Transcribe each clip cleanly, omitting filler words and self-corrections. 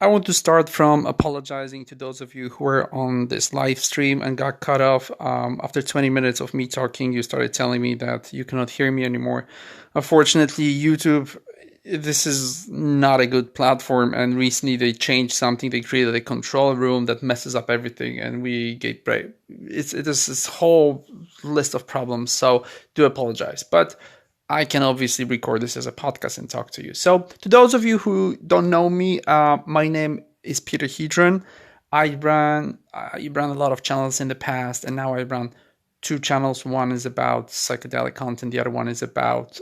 I want to start from apologizing to those of you who were on this live stream and got cut off. After 20 minutes of me talking, you started telling me that you cannot hear me anymore. Unfortunately, YouTube, this is not a good platform, and recently they changed something. They created a control room that messes up everything, and we get break. It is this whole list of problems. So do apologize, but I can obviously record this as a podcast and talk to you. So, to those of you who don't know me, my name is Peter Hedron. I ran a lot of channels in the past, and now I run two channels. One is about psychedelic content. The other one is about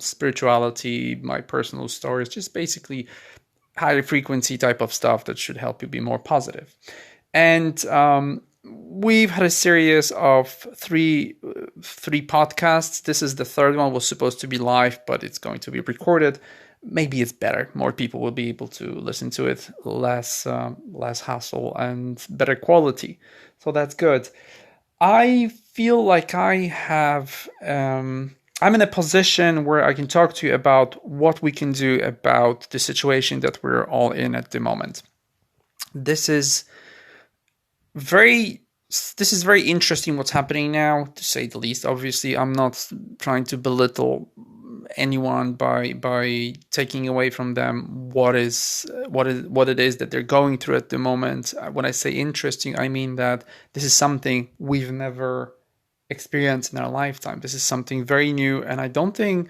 spirituality, my personal stories, just basically high frequency type of stuff that should help you be more positive. And we've had a series of three podcasts. This is the third one. Was supposed to be live, but it's going to be recorded. Maybe it's better. More people will be able to listen to it. Less hassle and better quality. So that's good. I feel like I have. I'm in a position where I can talk to you about what we can do about the situation that we're all in at the moment. This is very interesting what's happening now, to say the least. Obviously, I'm not trying to belittle anyone by taking away from them what it is that they're going through at the moment. When I say interesting, I mean that this is something we've never experienced in our lifetime. This is something very new, and I don't think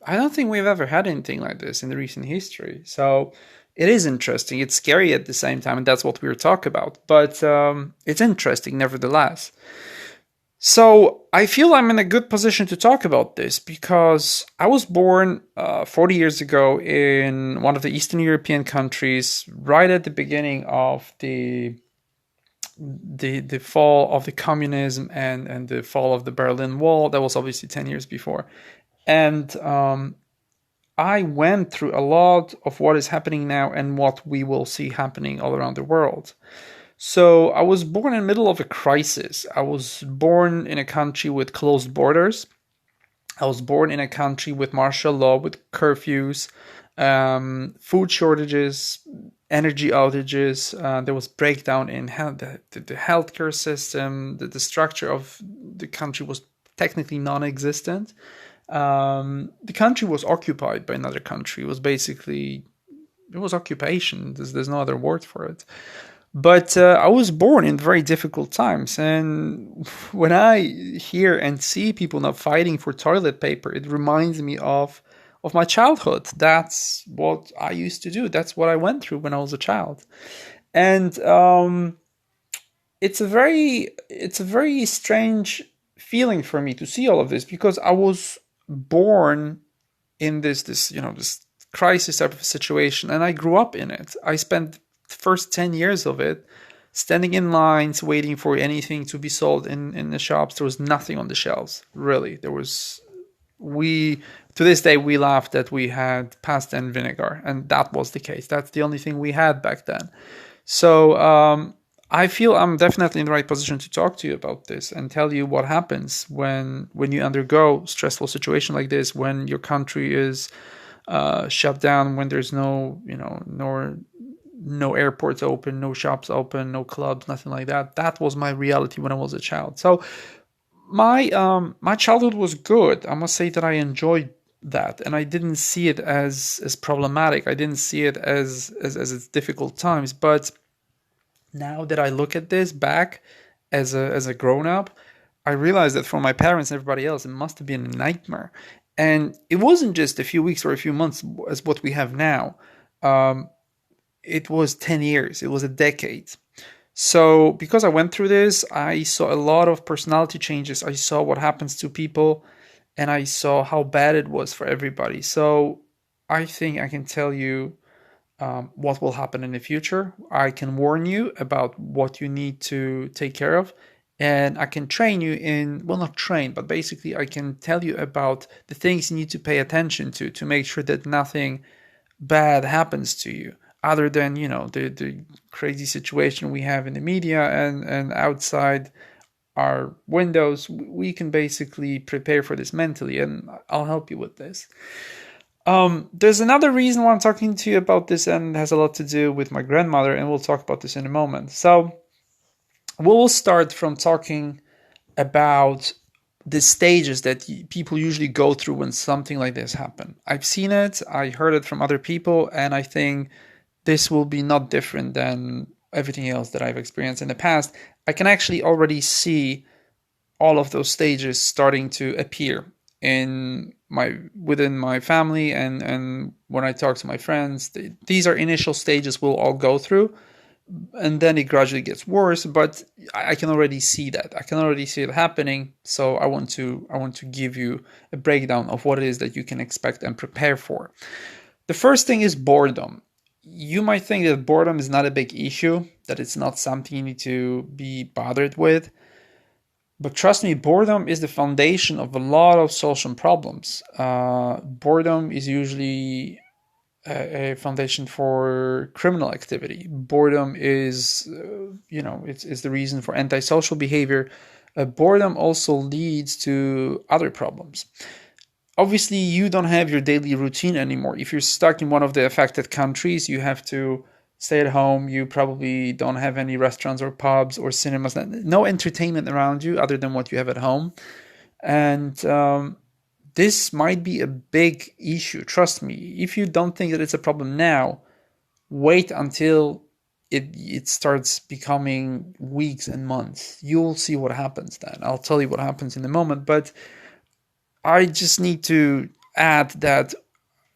we've ever had anything like this in the recent history. So it is interesting. It's scary at the same time, and that's what we were talking about. But it's interesting nevertheless. So I feel I'm in a good position to talk about this because I was born 40 years ago in one of the Eastern European countries, right at the beginning of the fall of the communism and the fall of the Berlin Wall. That was obviously 10 years before. And I went through a lot of what is happening now and what we will see happening all around the world. So I was born in the middle of a crisis. I was born in a country with closed borders. I was born in a country with martial law, with curfews, food shortages, energy outages. There was breakdown in the healthcare system. The structure of the country was technically non-existent. The country was occupied by another country. It was occupation. There's no other word for it. But I was born in very difficult times, and when I hear and see people now fighting for toilet paper, it reminds me of my childhood. That's what I used to do. That's what I went through when I was a child, and it's a very strange feeling for me to see all of this because I was born in this crisis type of situation, and I grew up in it. I spent the first 10 years of it standing in lines waiting for anything to be sold in the shops. There was nothing on the shelves, really. To this day we laugh that we had pasta and vinegar, and that was the case. That's the only thing we had back then. So I feel I'm definitely in the right position to talk to you about this and tell you what happens when you undergo stressful situation like this, when your country is shut down, when there's no airports open, no shops open, no clubs, nothing like that. That was my reality when I was a child. So my childhood was good. I must say that I enjoyed that, and I didn't see it as problematic. I didn't see it as difficult times. But now that I look at this back as a grown up, I realize that for my parents and everybody else, it must have been a nightmare. And it wasn't just a few weeks or a few months as what we have now. It was 10 years. It was a decade. So because I went through this, I saw a lot of personality changes. I saw what happens to people, and I saw how bad it was for everybody. So I think I can tell you what will happen in the future. I can warn you about what you need to take care of. And I can train you not train, but basically I can tell you about the things you need to pay attention to make sure that nothing bad happens to you, other than, the crazy situation we have in the media and outside our windows. We can basically prepare for this mentally, and I'll help you with this. There's another reason why I'm talking to you about this, and it has a lot to do with my grandmother, and we'll talk about this in a moment. So we'll start from talking about the stages that people usually go through when something like this happens. I've seen it, I heard it from other people, and I think this will be not different than everything else that I've experienced in the past. I can actually already see all of those stages starting to appear in my within my family, and when I talk to my friends, these are initial stages we'll all go through, and then it gradually gets worse. But I can already see that. I can already see it happening. So I want to give you a breakdown of what it is that you can expect and prepare for. The first thing is boredom. You might think that boredom is not a big issue, that it's not something you need to be bothered with. But trust me, boredom is the foundation of a lot of social problems. Boredom is usually a foundation for criminal activity. Boredom is, it's the reason for antisocial behavior. Boredom also leads to other problems. Obviously, you don't have your daily routine anymore. If you're stuck in one of the affected countries, you have to stay at home. You probably don't have any restaurants or pubs or cinemas, no entertainment around you other than what you have at home. And this might be a big issue. Trust me. If you don't think that it's a problem now, wait until it starts becoming weeks and months. You'll see what happens then. I'll tell you what happens in a moment. But I just need to add that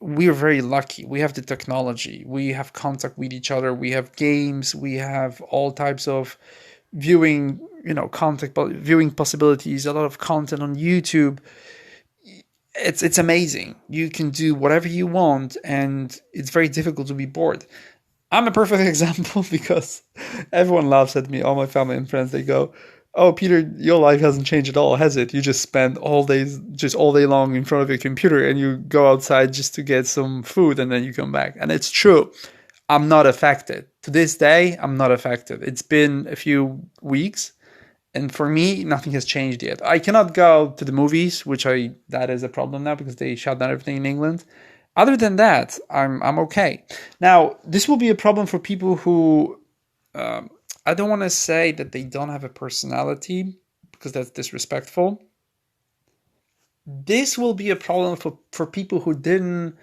we're very lucky. We have the technology. We have contact with each other. We have games. We have all types of viewing, viewing possibilities. A lot of content on YouTube. It's amazing. You can do whatever you want, and it's very difficult to be bored. I'm a perfect example because everyone laughs at me. All my family and friends, they go, "Oh, Peter, your life hasn't changed at all, has it? You just spend all day long in front of your computer, and you go outside just to get some food, and then you come back." And it's true. I'm not affected. To this day, I'm not affected. It's been a few weeks, and for me, nothing has changed yet. I cannot go to the movies, that is a problem now because they shut down everything in England. Other than that, I'm okay. Now, this will be a problem for people who I don't want to say that they don't have a personality because that's disrespectful. This will be a problem for people who didn't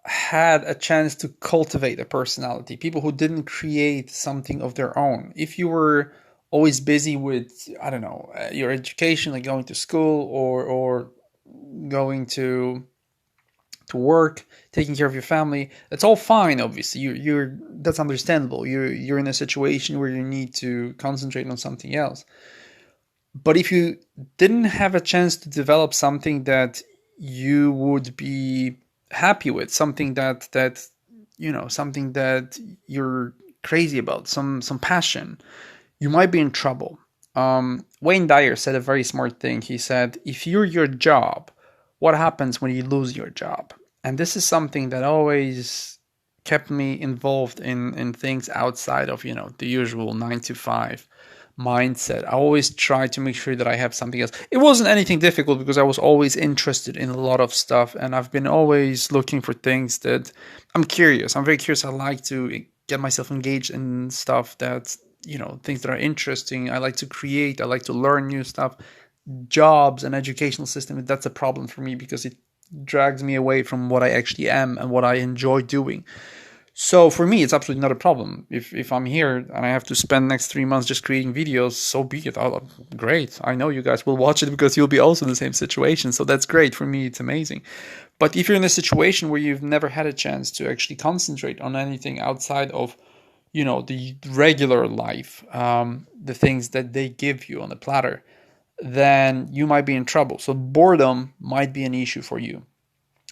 had a chance to cultivate a personality, people who didn't create something of their own. If you were always busy with, I don't know, your education, like going to school or going to work, taking care of your family, that's all fine. Obviously, you're that's understandable. You're in a situation where you need to concentrate on something else. But if you didn't have a chance to develop something that you would be happy with, something something that you're crazy about, some passion, you might be in trouble. Wayne Dyer said a very smart thing. He said, "If you're your job, what happens when you lose your job?" And this is something that always kept me involved in things outside of, the usual 9 to 5 mindset. I always try to make sure that I have something else. It wasn't anything difficult because I was always interested in a lot of stuff, and I've been always looking for things that I'm curious. I'm very curious. I like to get myself engaged in stuff that, things that are interesting. I like to create. I like to learn new stuff. Jobs and educational system, that's a problem for me because it drags me away from what I actually am and what I enjoy doing. So for me, it's absolutely not a problem. If I'm here and I have to spend next 3 months just creating videos, so be it. Great. I know you guys will watch it because you'll be also in the same situation. So that's great. For me, it's amazing. But if you're in a situation where you've never had a chance to actually concentrate on anything outside of, the regular life, the things that they give you on the platter, then you might be in trouble. So boredom might be an issue for you.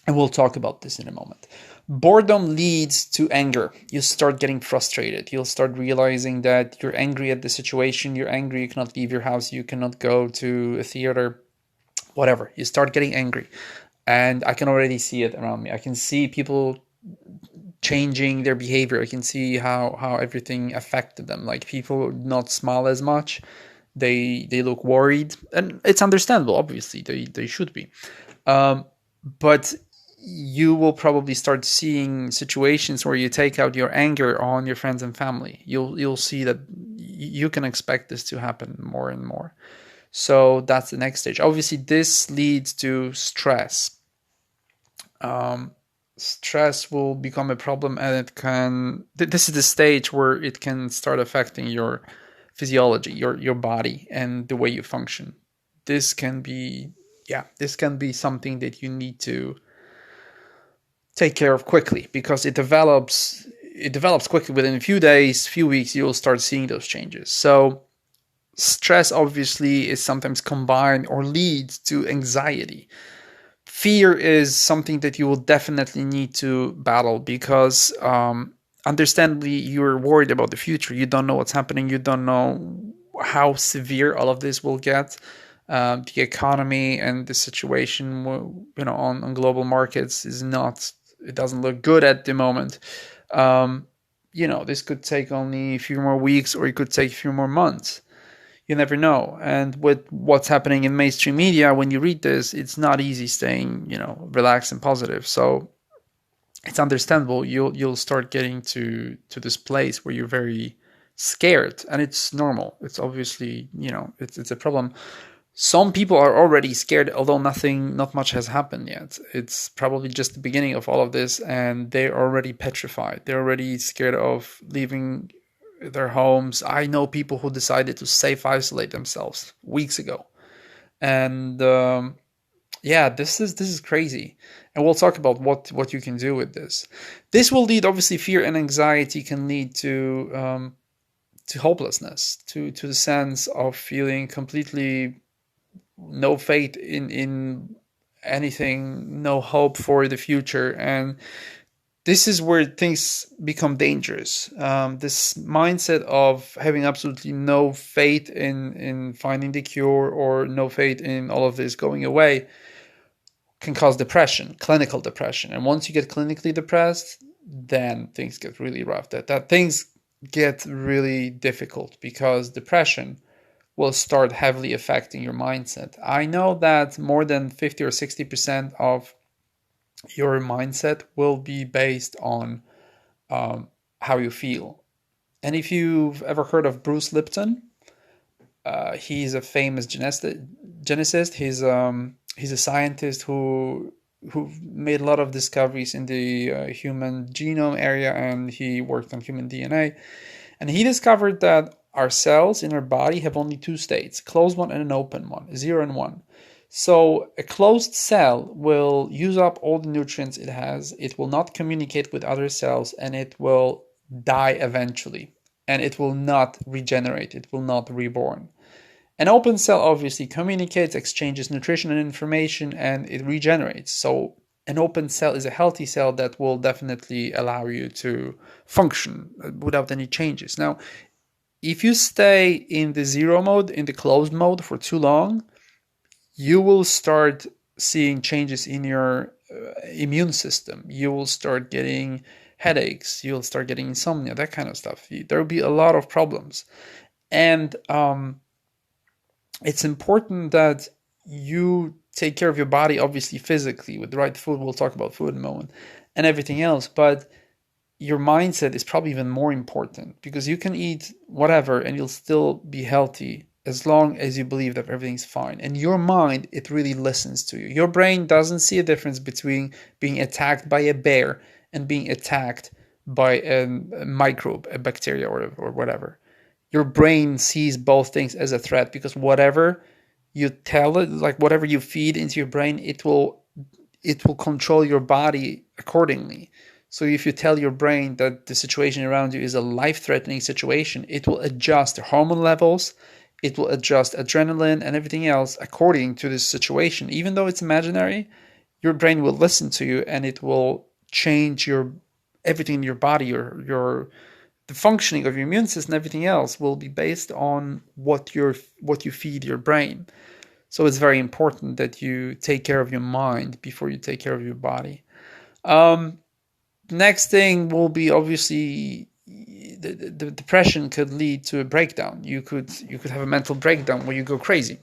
And we'll talk about this in a moment. Boredom leads to anger. You start getting frustrated. You'll start realizing that you're angry at the situation. You're angry you cannot leave your house. You cannot go to a theater, whatever. You start getting angry. And I can already see it around me. I can see people changing their behavior. I can see how everything affected them. Like people not smile as much. They look worried. And it's understandable, obviously. They should be. But you will probably start seeing situations where you take out your anger on your friends and family. You'll see that you can expect this to happen more and more. So that's the next stage. Obviously, this leads to stress. Stress will become a problem, and it can. This is the stage where it can start affecting your physiology, your body, and the way you function. This can be, this can be something that you need to take care of quickly, because it develops quickly. Within a few days, few weeks, you'll start seeing those changes. So stress obviously is sometimes combined or leads to anxiety. Fear is something that you will definitely need to battle, because understandably, you're worried about the future. You don't know what's happening. You don't know how severe all of this will get. The economy and the situation, on global markets is not. It doesn't look good at the moment. This could take only a few more weeks, or it could take a few more months. You never know. And with what's happening in mainstream media, when you read this, it's not easy staying, relaxed and positive. So it's understandable. You'll start getting to this place where you're very scared, and it's normal. It's obviously, it's a problem. Some people are already scared, although not much has happened yet. It's probably just the beginning of all of this, and they're already petrified. They're already scared of leaving their homes. I know people who decided to self-isolate themselves weeks ago. And this is crazy. And we'll talk about what you can do with this. This will lead, obviously, fear and anxiety can lead to hopelessness, to the sense of feeling completely no faith in anything, no hope for the future. And this is where things become dangerous. This mindset of having absolutely no faith in finding the cure, or no faith in all of this going away, can cause depression, clinical depression. And once you get clinically depressed, then things get really rough. That things get really difficult, because depression will start heavily affecting your mindset. I know that more than 50 or 60% of your mindset will be based on how you feel. And if you've ever heard of Bruce Lipton, he's a famous geneticist. He's a scientist who made a lot of discoveries in the human genome area, and he worked on human DNA. And he discovered that our cells in our body have only two states, a closed one and an open one, 0 and 1. So a closed cell will use up all the nutrients it has. It will not communicate with other cells, and it will die eventually. And it will not regenerate. It will not reborn. An open cell obviously communicates, exchanges nutrition and information, and it regenerates. So an open cell is a healthy cell that will definitely allow you to function without any changes. Now, if you stay in the 0 mode, in the closed mode for too long, you will start seeing changes in your immune system. You will start getting headaches. You'll start getting insomnia, that kind of stuff. There will be a lot of problems. And it's important that you take care of your body, obviously physically, with the right food. We'll talk about food in a moment, and everything else. But your mindset is probably even more important, because you can eat whatever and you'll still be healthy as long as you believe that everything's fine. And your mind, it really listens to you. Your brain doesn't see a difference between being attacked by a bear and being attacked by a microbe, a bacteria, or whatever. Your brain sees both things as a threat, because whatever you tell it, like whatever you feed into your brain, it will control your body accordingly. So if you tell your brain that the situation around you is a life-threatening situation, it will adjust the hormone levels, it will adjust adrenaline and everything else according to this situation. Even though it's imaginary, your brain will listen to you, and it will change everything in your body, the functioning of your immune system, everything else will be based on what you feed your brain. So it's very important that you take care of your mind before you take care of your body. Next thing will be, obviously, the depression could lead to a breakdown. You could have a mental breakdown where you go crazy.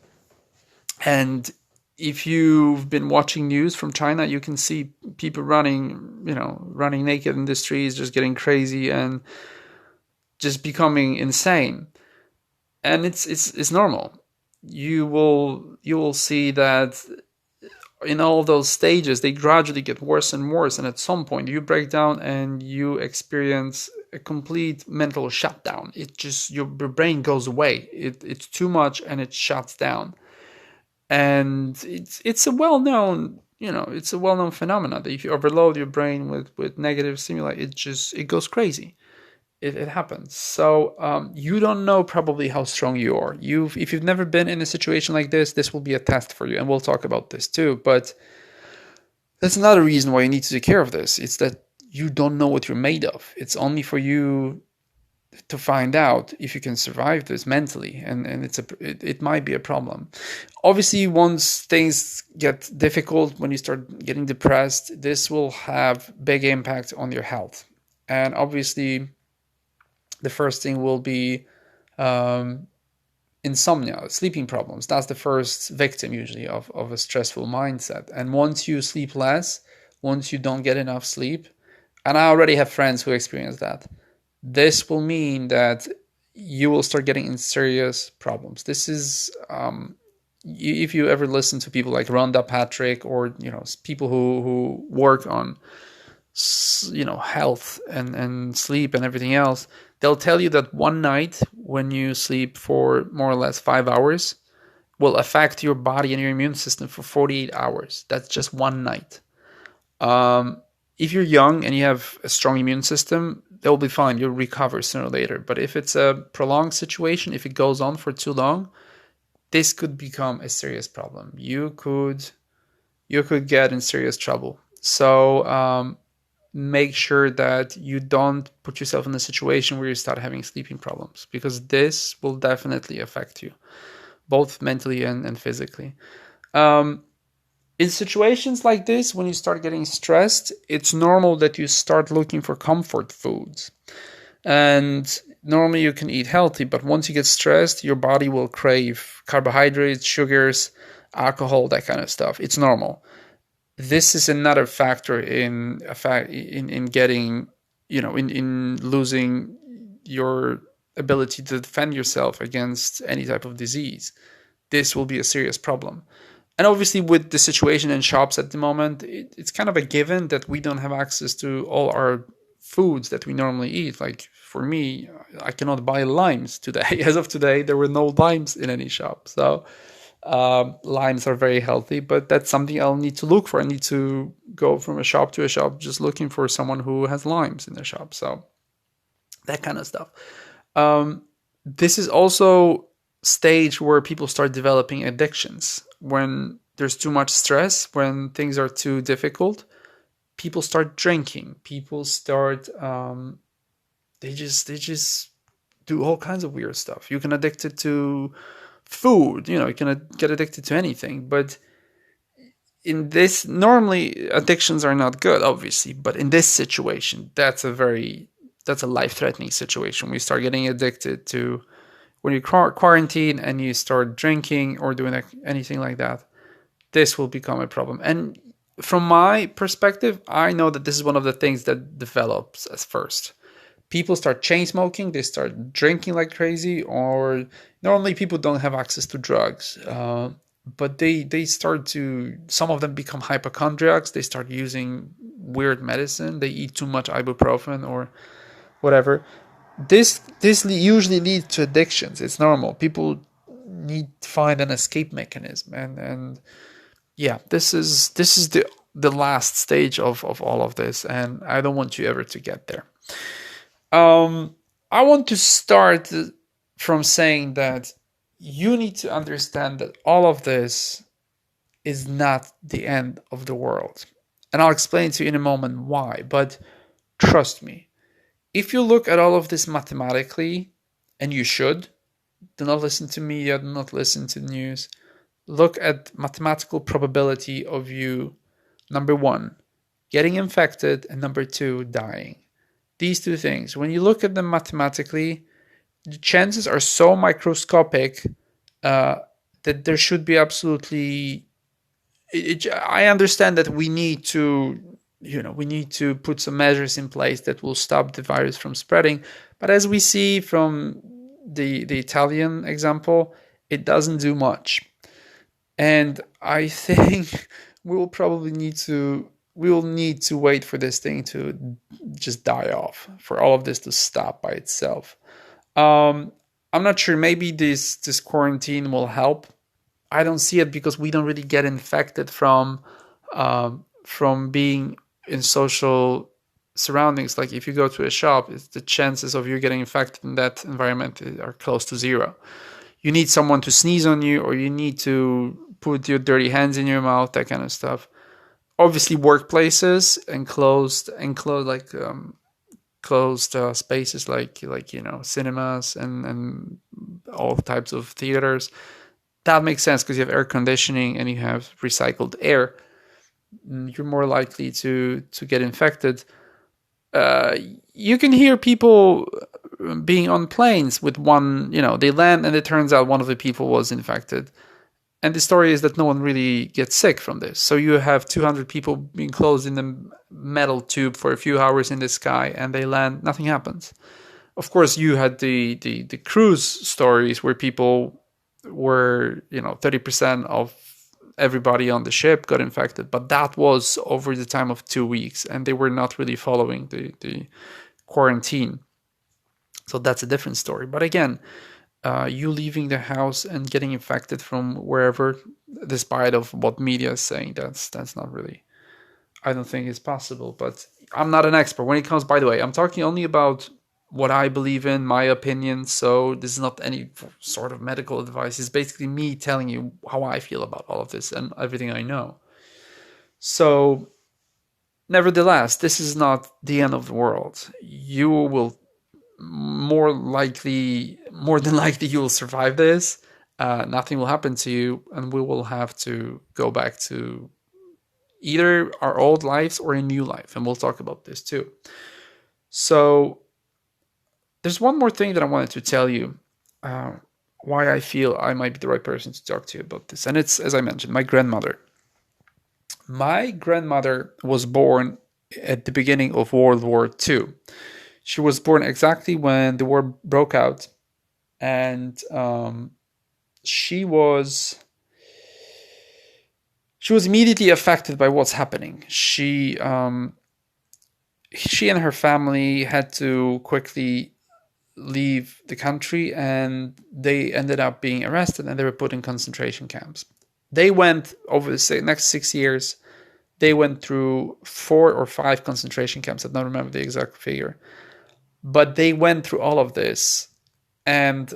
And if you've been watching news from China, you can see people running naked in the streets, just getting crazy and just becoming insane. And it's normal. You will see that in all those stages, they gradually get worse and worse. And at some point, you break down and you experience a complete mental shutdown. It just, your brain goes away. It's too much and it shuts down. And it's a well-known, it's a well-known phenomenon that if you overload your brain with negative stimuli, it goes crazy. It happens. So you don't know probably how strong you are. If you've never been in a situation like this will be a test for you, and we'll talk about this too. But that's another reason why you need to take care of this. It's that you don't know what you're made of. It's only for you to find out if you can survive this mentally, and it might be a problem. Obviously, once things get difficult, when you start getting depressed, this will have big impact on your health. And obviously, the first thing will be insomnia, sleeping problems. That's the first victim usually of a stressful mindset. And once you sleep less, once you don't get enough sleep, and I already have friends who experience that, this will mean that you will start getting in serious problems. This is if you ever listen to people like Rhonda Patrick, or people who work on health and sleep and everything else, they'll tell you that one night when you sleep for more or less 5 hours will affect your body and your immune system for 48 hours. That's just one night. If you're young and you have a strong immune system, they'll be fine. You'll recover sooner or later. But if it's a prolonged situation, if it goes on for too long, this could become a serious problem. You could get in serious trouble. So make sure that you don't put yourself in a situation where you start having sleeping problems, because this will definitely affect you, both mentally and physically. In situations like this, when you start getting stressed, it's normal that you start looking for comfort foods. And normally you can eat healthy, but once you get stressed, your body will crave carbohydrates, sugars, alcohol, that kind of stuff. It's normal. This is another factor in getting, in losing your ability to defend yourself against any type of disease. This will be a serious problem. And obviously, with the situation in shops at the moment, it's kind of a given that we don't have access to all our foods that we normally eat. Like for me, I cannot buy limes today. As of today, there were no limes in any shop. So limes are very healthy, but that's something I'll need to look for. I need to go from a shop to a shop just looking for someone who has limes in their shop. So that kind of stuff. This is also stage where people start developing addictions. When there's too much stress, when things are too difficult, people start drinking. People start they just do all kinds of weird stuff. You can addict it to food, you can get addicted to anything. But in this, normally addictions are not good, obviously, but in this situation, that's a life-threatening situation. We start getting addicted to, when you quarantine and you start drinking or doing anything like that, this will become a problem. And from my perspective, I know that this is one of the things that develops as first. People start chain smoking, they start drinking like crazy, or normally people don't have access to drugs, but they start to, some of them become hypochondriacs. They start using weird medicine. They eat too much ibuprofen or whatever. This usually leads to addictions. It's normal. People need to find an escape mechanism, and yeah, this is the last stage of all of this, and I don't want you ever to get there. I want to start from saying that you need to understand that all of this is not the end of the world, and I'll explain to you in a moment why. But trust me, if you look at all of this mathematically, and you should, do not listen to media, do not listen to news. Look at mathematical probability of you, number one, getting infected, and number two, dying. These two things, when you look at them mathematically, the chances are so microscopic that there should be absolutely I understand that we need to, we need to put some measures in place that will stop the virus from spreading. But as we see from the Italian example, it doesn't do much. And I think we will need to wait for this thing to just die off, for all of this to stop by itself. Um, I'm not sure. Maybe this quarantine will help. I don't see it because we don't really get infected from being in social surroundings. Like if you go to a shop, the chances of you getting infected in that environment are close to zero. You need someone to sneeze on you, or you need to put your dirty hands in your mouth, that kind of stuff. Obviously, workplaces, enclosed like closed spaces, like cinemas and all types of theaters. That makes sense because you have air conditioning and you have recycled air. You're more likely to get infected. Uh, you can hear people being on planes with one, they land and it turns out one of the people was infected. And the story is that no one really gets sick from this. So you have 200 people being closed in the metal tube for a few hours in the sky, and they land, nothing happens. Of course, you had the cruise stories where people were, 30% of everybody on the ship got infected, but that was over the time of 2 weeks, and they were not really following the quarantine. So that's a different story. But again, you leaving the house and getting infected from wherever, despite of what media is saying, that's not really. I don't think it's possible. But I'm not an expert when it comes. By the way, I'm talking only about what I believe in, my opinion. So this is not any sort of medical advice. It's basically me telling you how I feel about all of this and everything I know. So, nevertheless, this is not the end of the world. You will more than likely, you will survive this. Nothing will happen to you, and we will have to go back to either our old lives or a new life, and we'll talk about this too. So, there's one more thing that I wanted to tell you. Uh, why I feel I might be the right person to talk to you about this, and it's, as I mentioned, my grandmother. My grandmother was born at the beginning of World War II. She was born exactly when the war broke out, and she was she was immediately affected by what's happening. She and her family had to quickly leave the country, and they ended up being arrested, and they were put in concentration camps. They went over the next 6 years. They went through 4 or 5 concentration camps. I don't remember the exact figure. But they went through all of this, and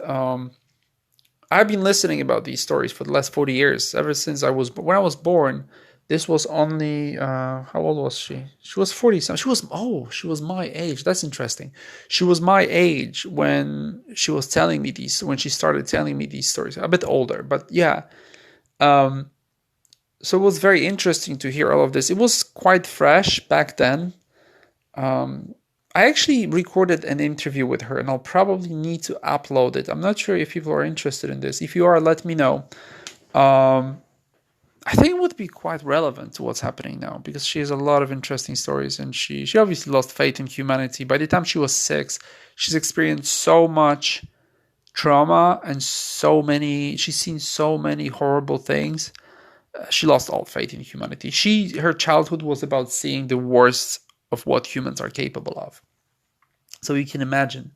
I've been listening about these stories for the last 40 years. Ever since when I was born, this was only how old was she? She was 40. She was my age. That's interesting. She was my age when she started telling me these stories. A bit older, but yeah. So it was very interesting to hear all of this. It was quite fresh back then. I actually recorded an interview with her, and I'll probably need to upload it. I'm not sure if people are interested in this. If you are, let me know. I think it would be quite relevant to what's happening now, because she has a lot of interesting stories, and she obviously lost faith in humanity. By the time she was 6, she's experienced so much trauma and she's seen so many horrible things. She lost all faith in humanity. Her childhood was about seeing the worst of what humans are capable of. So you can imagine.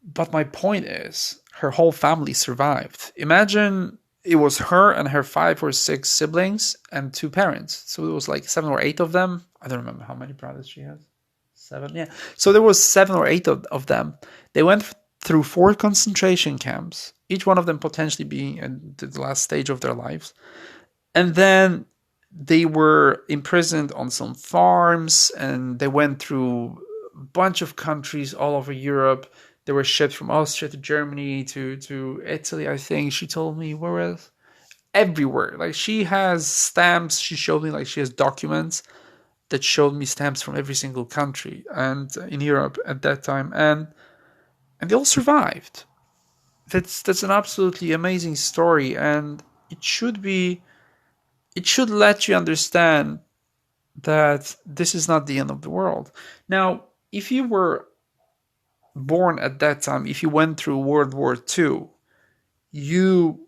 But my point is, her whole family survived. Imagine it was her and her 5 or 6 siblings and 2 parents. So it was like 7 or 8 of them. I don't remember how many brothers she has. 7, yeah. So there was 7 or 8 of them. They went through 4 concentration camps, each one of them potentially being in the last stage of their lives. And then they were imprisoned on some farms, and they went through a bunch of countries all over Europe. They were shipped from Austria to Germany to Italy, I think. She told me, where else? Everywhere. Like, she has stamps. She showed me, like, she has documents that showed me stamps from every single country and in Europe at that time. And they all survived. That's an absolutely amazing story, and it should be it should let you understand that this is not the end of the world. Now, if you were born at that time, if you went through World War II, you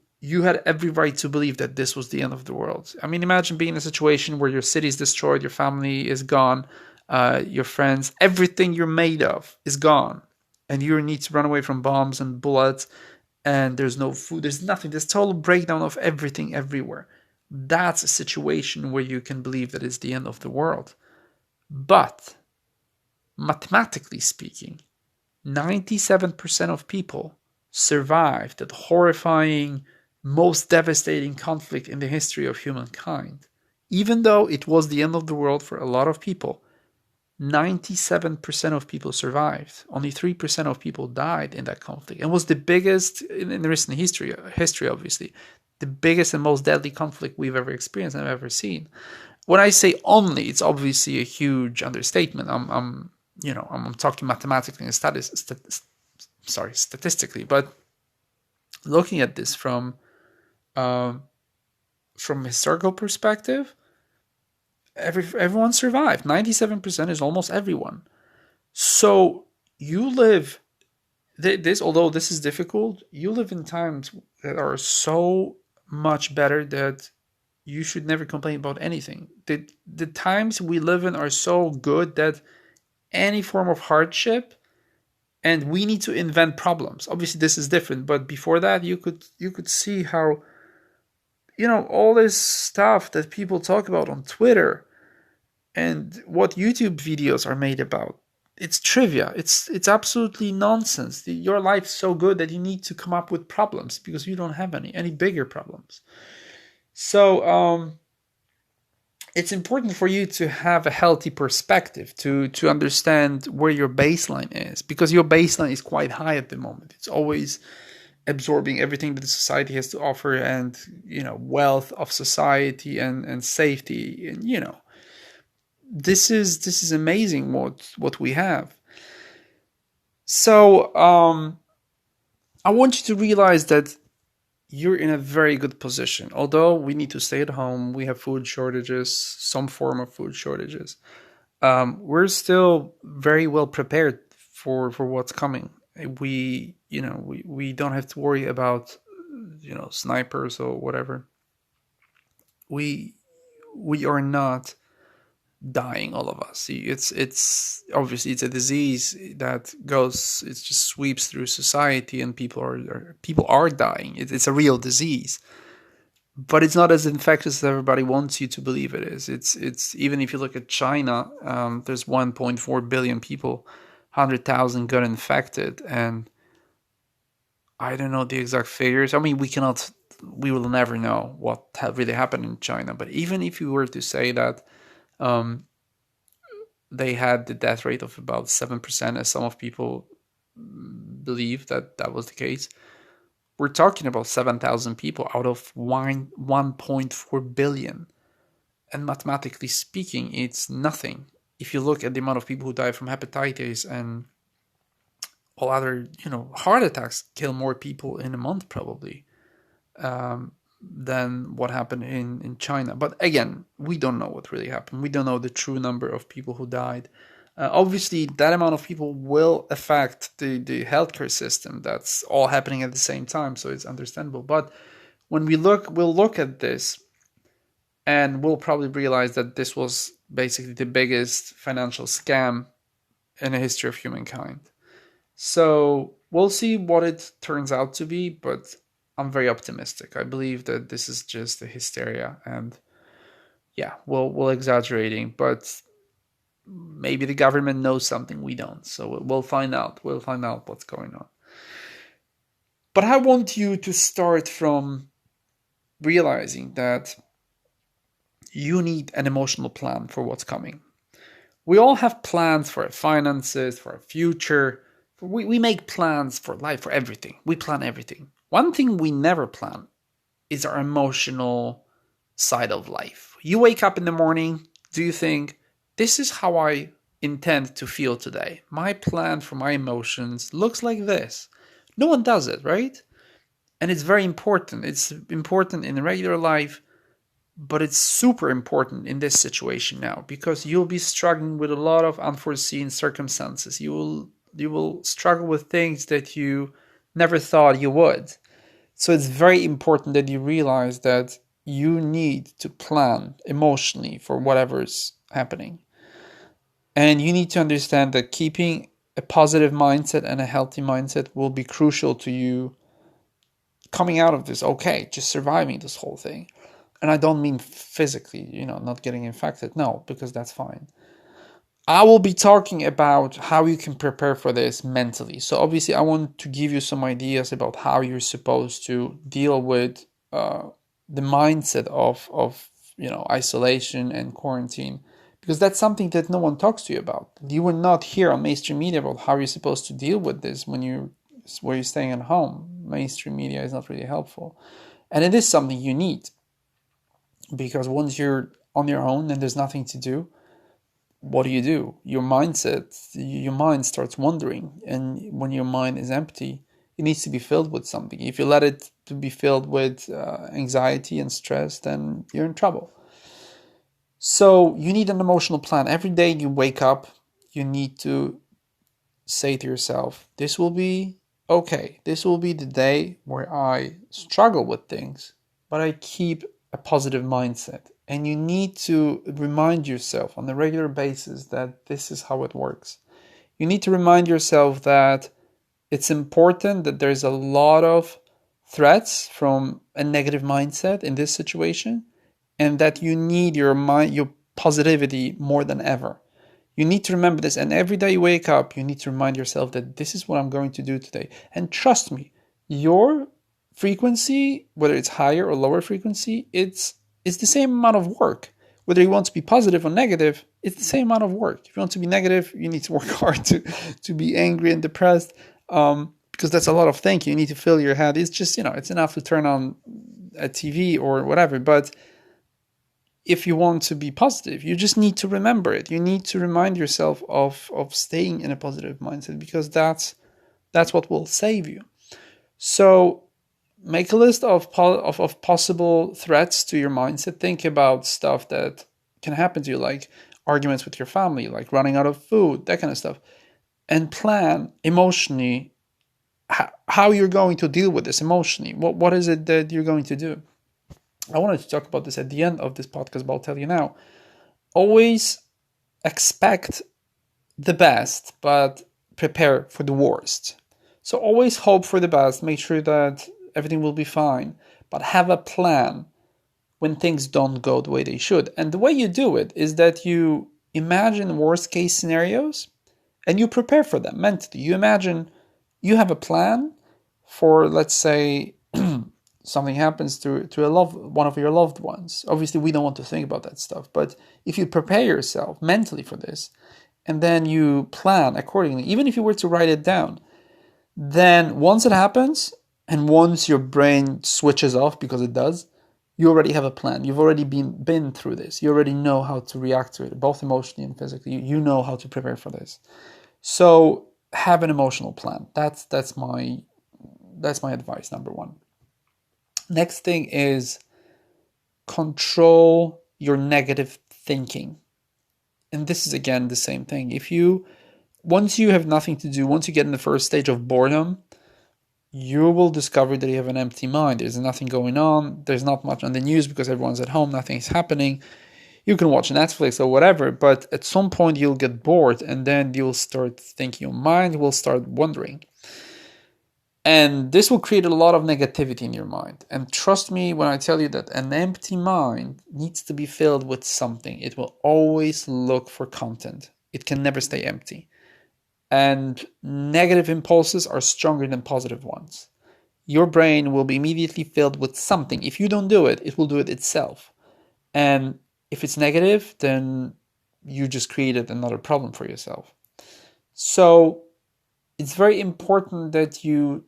had every right to believe that this was the end of the world. I mean, imagine being in a situation where your city is destroyed, your family is gone, your friends, everything you're made of is gone, and you need to run away from bombs and bullets, and there's no food, there's nothing, there's total breakdown of everything everywhere. That's a situation where you can believe that it's the end of the world. But mathematically speaking, 97% of people survived that horrifying, most devastating conflict in the history of humankind. Even though it was the end of the world for a lot of people, 97% of people survived. Only 3% of people died in that conflict, and was the biggest in the recent history, obviously, the biggest and most deadly conflict we've ever experienced and ever seen. When I say only, it's obviously a huge understatement. I'm talking mathematically and statistically, but looking at this uh, from a historical perspective, everyone survived. 97% is almost everyone. So you live this, although this is difficult, you live in times that are so much better that you should never complain about anything. The times we live in are so good that any form of hardship, and we need to invent problems. Obviously this is different, but before that you could see how, all this stuff that people talk about on Twitter and what YouTube videos are made about. It's trivia. It's absolutely nonsense. Your life's so good that you need to come up with problems because you don't have any bigger problems. So it's important for you to have a healthy perspective, to understand where your baseline is, because your baseline is quite high at the moment. It's always absorbing everything that the society has to offer, and wealth of society and safety, and this is amazing what we have. So I want you to realize that you're in a very good position. Although we need to stay at home, we have food shortages, some form of food shortages. We're still very well prepared for what's coming. We don't have to worry about snipers or whatever. We are not dying, all of us. It's obviously it's a disease that goes, it just sweeps through society, and people are dying. It's a real disease, but it's not as infectious as everybody wants you to believe it is. It's even if you look at China, there's 1.4 billion people, 100,000 got infected, and I don't know the exact figures. I mean, we will never know what really happened in China. But even if you were to say that um, they had the death rate of about 7%, as some of people believe that was the case, we're talking about 7,000 people out of 1.4 billion. And mathematically speaking, it's nothing. If you look at the amount of people who die from hepatitis and all other, heart attacks kill more people in a month probably than what happened in China. But again, we don't know what really happened. We don't know the true number of people who died. Obviously, that amount of people will affect the healthcare system. That's all happening at the same time, so it's understandable. But when we'll look at this, and we'll probably realize that this was basically the biggest financial scam in the history of humankind. So we'll see what it turns out to be, but I'm very optimistic. I believe that this is just a hysteria, and yeah, we'll exaggerating, but maybe the government knows something we don't. So we'll find out. We'll find out what's going on. But I want you to start from realizing that you need an emotional plan for what's coming. We all have plans for our finances, for our future. We make plans for life, for everything. We plan everything. One thing we never plan is our emotional side of life. You wake up in the morning, do you think, this is how I intend to feel today? My plan for my emotions looks like this. No one does it, right? And it's very important. It's important in regular life But it's super important in this situation now because you'll be struggling with a lot of unforeseen circumstances. You will struggle with things that you never thought you would. So it's very important that you realize that you need to plan emotionally for whatever's happening. And you need to understand that keeping a positive mindset and a healthy mindset will be crucial to you coming out of this okay, just surviving this whole thing. And I don't mean physically, not getting infected. No, because that's fine. I will be talking about how you can prepare for this mentally. So obviously, I want to give you some ideas about how you're supposed to deal with the mindset of isolation and quarantine, because that's something that no one talks to you about. You will not hear on mainstream media about how you're supposed to deal with this when you're staying at home. Mainstream media is not really helpful, and it is something you need, because once you're on your own and there's nothing to do, what do? Your mind starts wandering, and when your mind is empty, it needs to be filled with something. If you let it to be filled with anxiety and stress, then you're in trouble. So you need an emotional plan. Every day you wake up, you need to say to yourself, this will be okay. This will be the day where I struggle with things, but I keep a positive mindset. And you need to remind yourself on a regular basis that this is how it works. You need to remind yourself that it's important that there's a lot of threats from a negative mindset in this situation, and that you need your positivity more than ever. You need to remember this, and every day you wake up, you need to remind yourself that this is what I'm going to do today. And trust me, your frequency, whether it's higher or lower frequency, it's the same amount of work. Whether you want to be positive or negative, it's the same amount of work. If you want to be negative, you need to work hard to be angry and depressed, because that's a lot of thinking. You need to fill your head. It's just, it's enough to turn on a TV or whatever. But if you want to be positive, you just need to remember it. You need to remind yourself of staying in a positive mindset, because that's what will save you. So make a list of possible threats to your mindset. Think about stuff that can happen to you, like arguments with your family, like running out of food, that kind of stuff. And plan emotionally how you're going to deal with this emotionally. What is it that you're going to do? I wanted to talk about this at the end of this podcast, but I'll tell you now. Always expect the best, but prepare for the worst. So always hope for the best. Make sure that everything will be fine, but have a plan when things don't go the way they should. And the way you do it is that you imagine worst case scenarios and you prepare for them mentally. You imagine you have a plan for, let's say, something happens to one of your loved ones. Obviously, we don't want to think about that stuff, but if you prepare yourself mentally for this, and then you plan accordingly, even if you were to write it down, then once it happens, and once your brain switches off, because it does, you already have a plan. You've already been through this. You already know how to react to it, both emotionally and physically. You know how to prepare for this. So have an emotional plan. That's my advice, number one. Next thing is control your negative thinking. And this is, again, the same thing. Once you have nothing to do, once you get in the first stage of boredom, you will discover that you have an empty mind. There's nothing going on. There's not much on the news because everyone's at home. Nothing's happening. You can watch Netflix or whatever, but at some point you'll get bored, and then you'll start thinking. Your mind will start wandering. And this will create a lot of negativity in your mind. And trust me when I tell you that an empty mind needs to be filled with something. It will always look for content. It can never stay empty. And negative impulses are stronger than positive ones. Your brain will be immediately filled with something. If you don't do it, it will do it itself. And if it's negative, then you just created another problem for yourself. So it's very important that you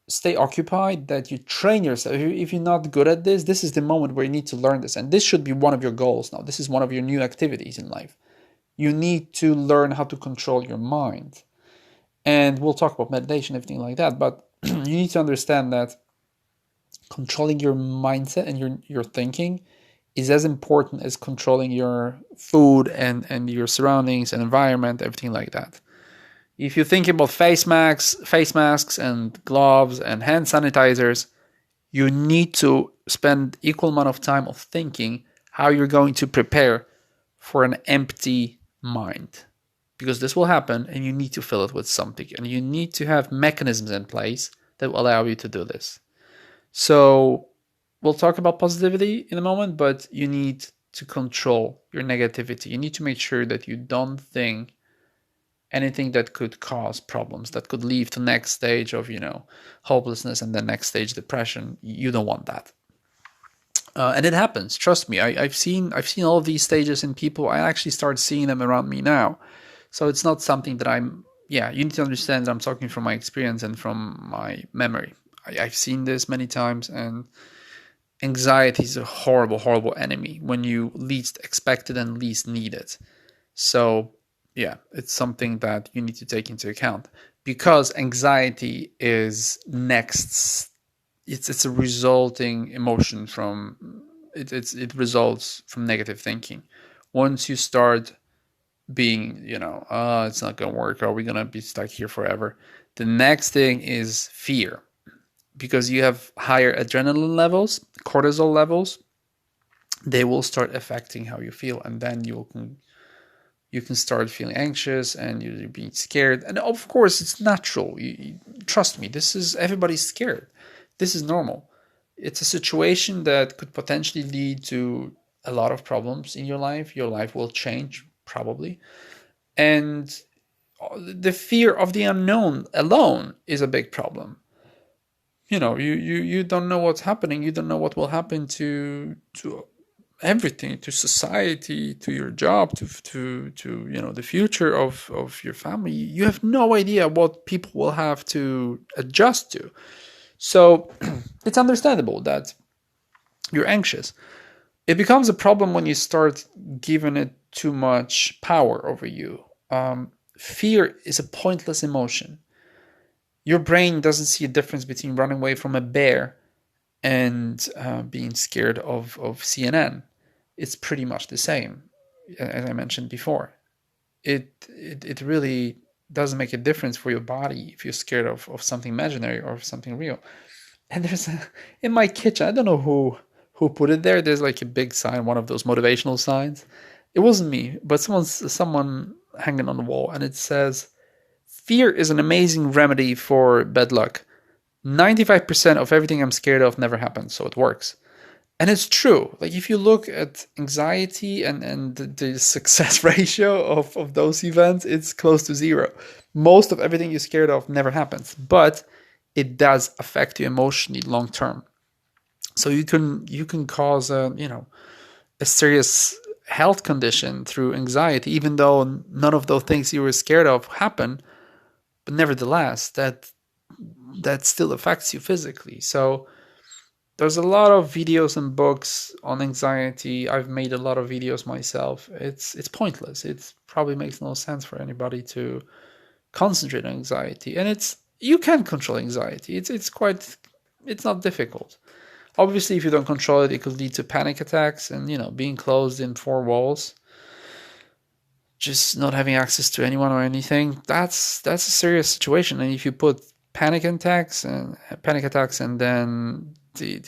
stay occupied, that you train yourself. If you're not good at this, this is the moment where you need to learn this. And this should be one of your goals now. This is one of your new activities in life. You need to learn how to control your mind. And we'll talk about meditation, everything like that. But you need to understand that controlling your mindset and your thinking is as important as controlling your food and your surroundings and environment, everything like that. If you think about face masks and gloves and hand sanitizers, you need to spend equal amount of time of thinking how you're going to prepare for an empty mind, because this will happen and you need to fill it with something, and you need to have mechanisms in place that will allow you to do this. So we'll talk about positivity in a moment, but you need to control your negativity. You need to make sure that you don't think anything that could cause problems, that could lead to next stage of, hopelessness, and then next stage depression. You don't want that. And it happens. Trust me. I've seen all of these stages in people. I actually start seeing them around me now. So it's not something that you need to understand that I'm talking from my experience and from my memory. I've seen this many times, and anxiety is a horrible, horrible enemy when you least expect it and least need it. So yeah, it's something that you need to take into account, because anxiety is next. It's a resulting emotion from it results from negative thinking. Once you start being, it's not gonna work, are we gonna be stuck here forever, the next thing is fear, because you have higher adrenaline levels, cortisol levels. They will start affecting how you feel, and then you can start feeling anxious and you're being scared. And of course, it's natural. Trust me, everybody's scared. This is normal. It's a situation that could potentially lead to a lot of problems in your life. Your life will change, probably. And the fear of the unknown alone is a big problem. You don't know what's happening. You don't know what will happen to everything, to society, to your job, to the future of your family. You have no idea what people will have to adjust to. So it's understandable that you're anxious. It becomes a problem when you start giving it too much power over you. Fear is a pointless emotion. Your brain doesn't see a difference between running away from a bear and being scared of CNN. It's pretty much the same, as I mentioned before. It really doesn't make a difference for your body if you're scared of something imaginary or something real. And there's in my kitchen, I don't know who put it there. There's like a big sign, one of those motivational signs. It wasn't me, but someone hanging on the wall, and it says, "Fear is an amazing remedy for bad luck. 95% of everything I'm scared of never happens, so it works." And it's true. Like, if you look at anxiety and the success ratio of those events, it's close to zero. Most of everything you're scared of never happens, but it does affect you emotionally long term. So you can cause a serious health condition through anxiety, even though none of those things you were scared of happen. But nevertheless, that still affects you physically. So there's a lot of videos and books on anxiety. I've made a lot of videos myself. It's pointless. It probably makes no sense for anybody to concentrate on anxiety. And you can control anxiety. It's not difficult. Obviously, if you don't control it, it could lead to panic attacks and, being closed in four walls, just not having access to anyone or anything. That's a serious situation. And if you put panic attacks and then the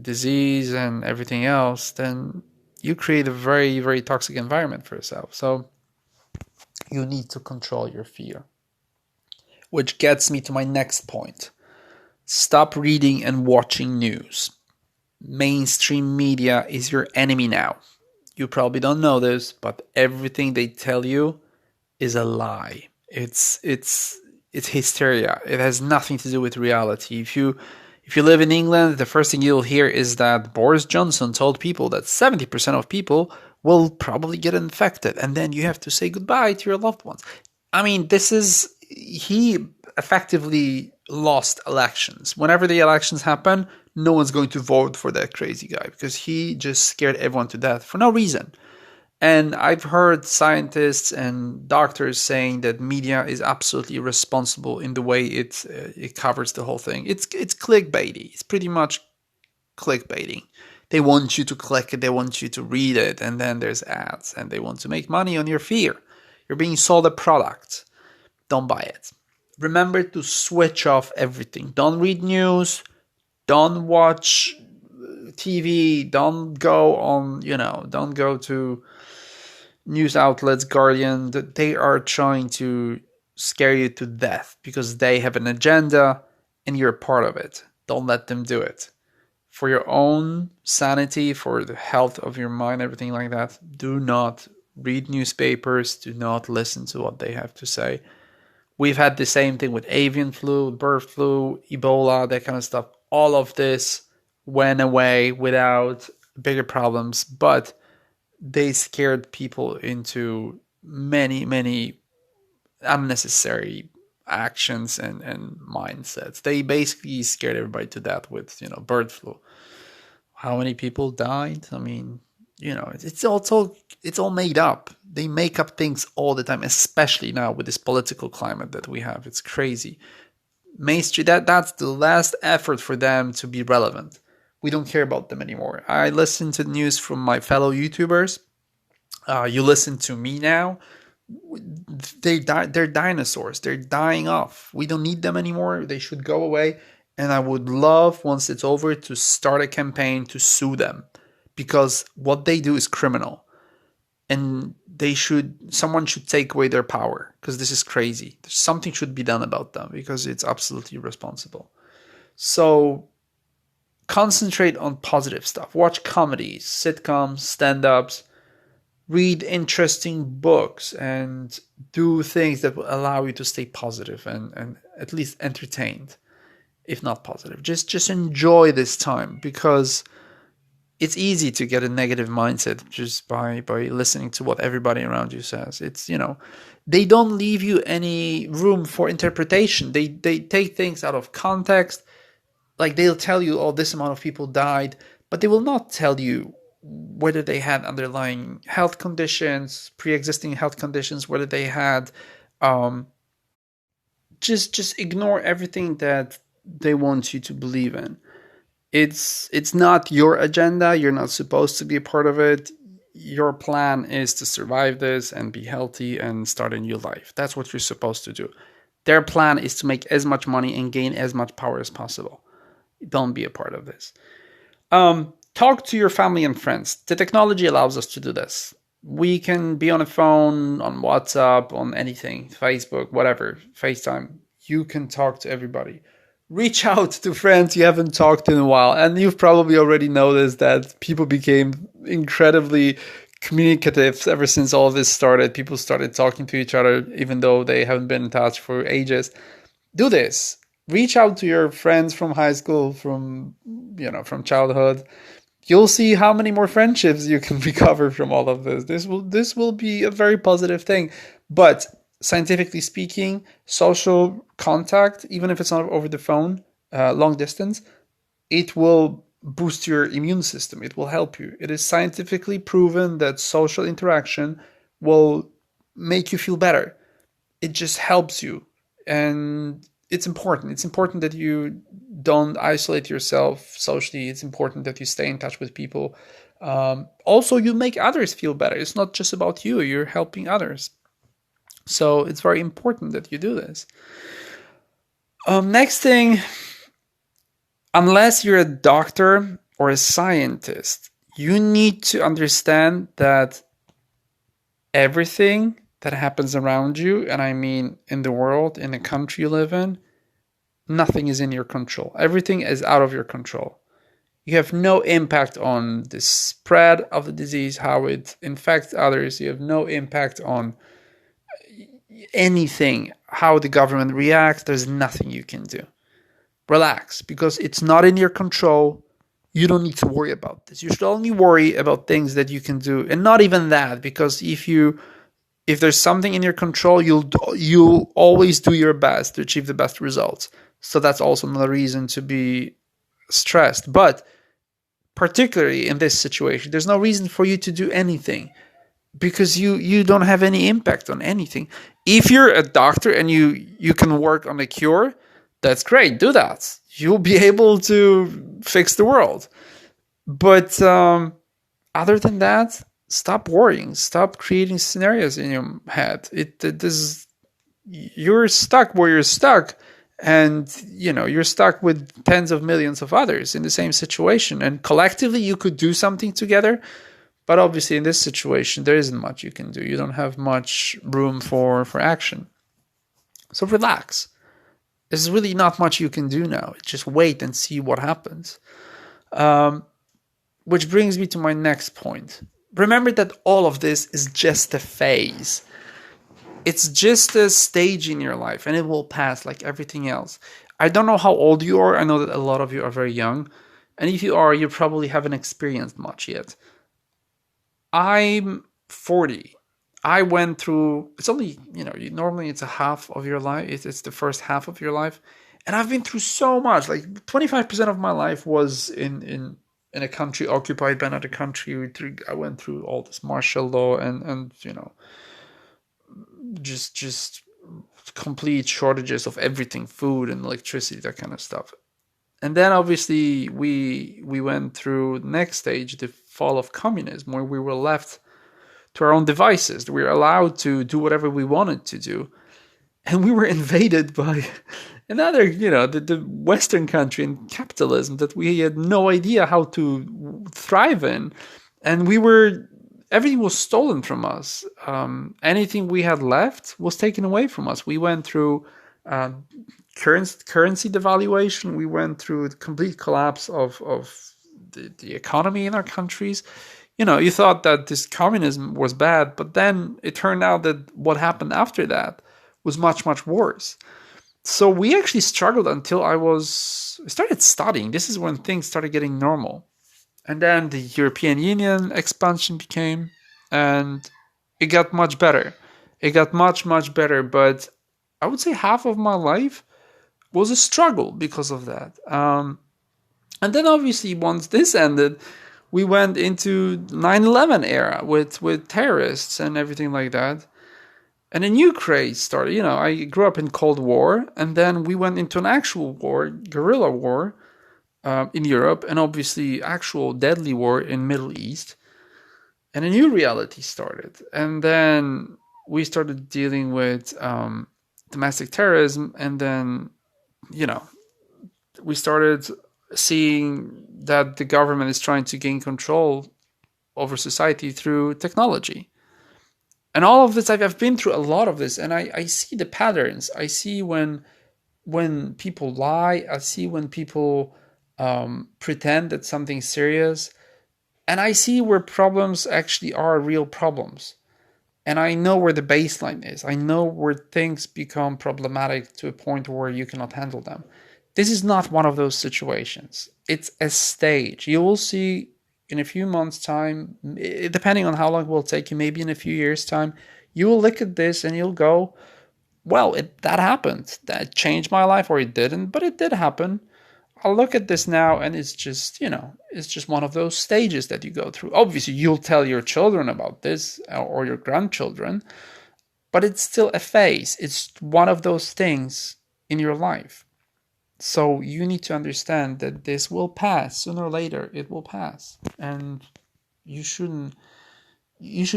disease and everything else, then you create a very, very toxic environment for yourself. So you need to control your fear. Which gets me to my next point. Stop reading and watching news. Mainstream media is your enemy now. You probably don't know this, but everything they tell you is a lie. It's hysteria. It has nothing to do with reality. If you live in England, the first thing you'll hear is that Boris Johnson told people that 70% of people will probably get infected, and then you have to say goodbye to your loved ones. I mean, he effectively lost elections. Whenever the elections happen, no one's going to vote for that crazy guy because he just scared everyone to death for no reason. And I've heard scientists and doctors saying that media is absolutely irresponsible in the way it covers the whole thing. It's clickbaity. It's pretty much clickbaiting. They want you to click it, they want you to read it, and then there's ads, and they want to make money on your fear. You're being sold a product. Don't buy it. Remember to switch off everything. Don't read news. Don't watch TV. Don't go on, don't go to news outlets, Guardian. They are trying to scare you to death because they have an agenda and you're a part of it. Don't let them do it. For your own sanity, for the health of your mind, everything like that, do not read newspapers. Do not listen to what they have to say. We've had the same thing with avian flu, bird flu, Ebola, that kind of stuff. All of this went away without bigger problems, but they scared people into many, many unnecessary actions and mindsets. They basically scared everybody to death with, bird flu. How many people died? I mean, it's all made up. They make up things all the time, especially now with this political climate that we have. It's crazy. Mainstream, that's the last effort for them to be relevant. We don't care about them anymore. I listen to the news from my fellow YouTubers. You listen to me now. They're dinosaurs. They're dying off. We don't need them anymore. They should go away. And I would love, once it's over, to start a campaign to sue them, because what they do is criminal, and someone should take away their power, because this is crazy. Something should be done about them because it's absolutely irresponsible. So concentrate on positive stuff. Watch comedies, sitcoms, stand-ups, read interesting books, and do things that will allow you to stay positive and at least entertained, if not positive. Just enjoy this time, because it's easy to get a negative mindset just by listening to what everybody around you says. It's, they don't leave you any room for interpretation. They take things out of context. Like, they'll tell you, oh, this amount of people died, but they will not tell you whether they had underlying health conditions, pre-existing health conditions, whether they had, just ignore everything that they want you to believe in. It's not your agenda. You're not supposed to be a part of it. Your plan is to survive this and be healthy and start a new life. That's what you're supposed to do. Their plan is to make as much money and gain as much power as possible. Don't be a part of this. Talk to your family and friends. The technology allows us to do this. We can be on a phone, on WhatsApp, on anything, Facebook, whatever, FaceTime. You can talk to everybody. Reach out to friends you haven't talked to in a while. And you've probably already noticed that people became incredibly communicative ever since all of this started. People started talking to each other, even though they haven't been in touch for ages. Do this. Reach out to your friends from high school, from childhood. You'll see how many more friendships you can recover from all of this. This will be a very positive thing. But scientifically speaking, social contact, even if it's not over the phone, long distance, it will boost your immune system. It will help you. It is scientifically proven that social interaction will make you feel better. It just helps you. And it's important. It's important that you don't isolate yourself socially. It's important that you stay in touch with people. Also, you make others feel better. It's not just about you. You're helping others. So it's very important that you do this. Next thing, unless you're a doctor or a scientist, you need to understand that everything that happens around you, and I mean in the world, in the country you live in, nothing is in your control. Everything is out of your control. You have no impact on the spread of the disease, how it infects others. You have no impact on anything, how the government reacts. There's nothing you can do. Relax, because it's not in your control. You don't need to worry about this. You should only worry about things that you can do, and not even that, because if there's something in your control, you'll always do your best to achieve the best results. So that's also another reason to be stressed. But particularly in this situation, there's no reason for you to do anything, because you don't have any impact on anything. If you're a doctor and you can work on a cure, that's great. Do that. You'll be able to fix the world. But other than that, stop worrying. Stop creating scenarios in your head. This you're stuck where you're stuck, and you're stuck with tens of millions of others in the same situation. And collectively, you could do something together. But obviously, in this situation, there isn't much you can do. You don't have much room for action. So relax. There's really not much you can do now. Just wait and see what happens. Which brings me to my next point. Remember that all of this is just a phase. It's just a stage in your life, and it will pass like everything else. I don't know how old you are. I know that a lot of you are very young. And if you are, you probably haven't experienced much yet. I'm 40. I went through, it's only, normally it's a half of your life. It's the first half of your life. And I've been through so much. Like 25% of my life was in a country occupied by another country. I went through all this martial law and just complete shortages of everything, food and electricity, that kind of stuff. And then obviously we went through the next stage, the fall of communism, where we were left to our own devices. We were allowed to do whatever we wanted to do. And we were invaded by another, the Western country and capitalism that we had no idea how to thrive in. And everything was stolen from us. Anything we had left was taken away from us. We went through currency devaluation. We went through the complete collapse of the economy in our countries. You thought that this communism was bad, but then it turned out that what happened after that was much, much worse. So we actually struggled until I started studying. This is when things started getting normal. And then the European Union expansion became, and it got much better. It got much, much better. But I would say half of my life was a struggle because of that. And then obviously once this ended, we went into 9/11 era with terrorists and everything like that. And a new craze started. I grew up in Cold War, and then we went into an actual war, guerrilla war, in Europe, and obviously actual deadly war in Middle East. And a new reality started. And then we started dealing with domestic terrorism, and then, we started seeing that the government is trying to gain control over society through technology. And all of this, I've been through a lot of this, and I see the patterns. I see when people lie. I see when people pretend that something's serious. And I see where problems actually are real problems. And I know where the baseline is. I know where things become problematic to a point where you cannot handle them. This is not one of those situations. It's a stage. You will see in a few months' time, depending on how long it will take you, maybe in a few years' time, you will look at this and you'll go, well, that happened. That changed my life, or it didn't, but it did happen. I'll look at this now, and it's just, it's just one of those stages that you go through. Obviously, you'll tell your children about this or your grandchildren, but it's still a phase. It's one of those things in your life. So you need to understand that this will pass. Sooner or later, it will pass. And you should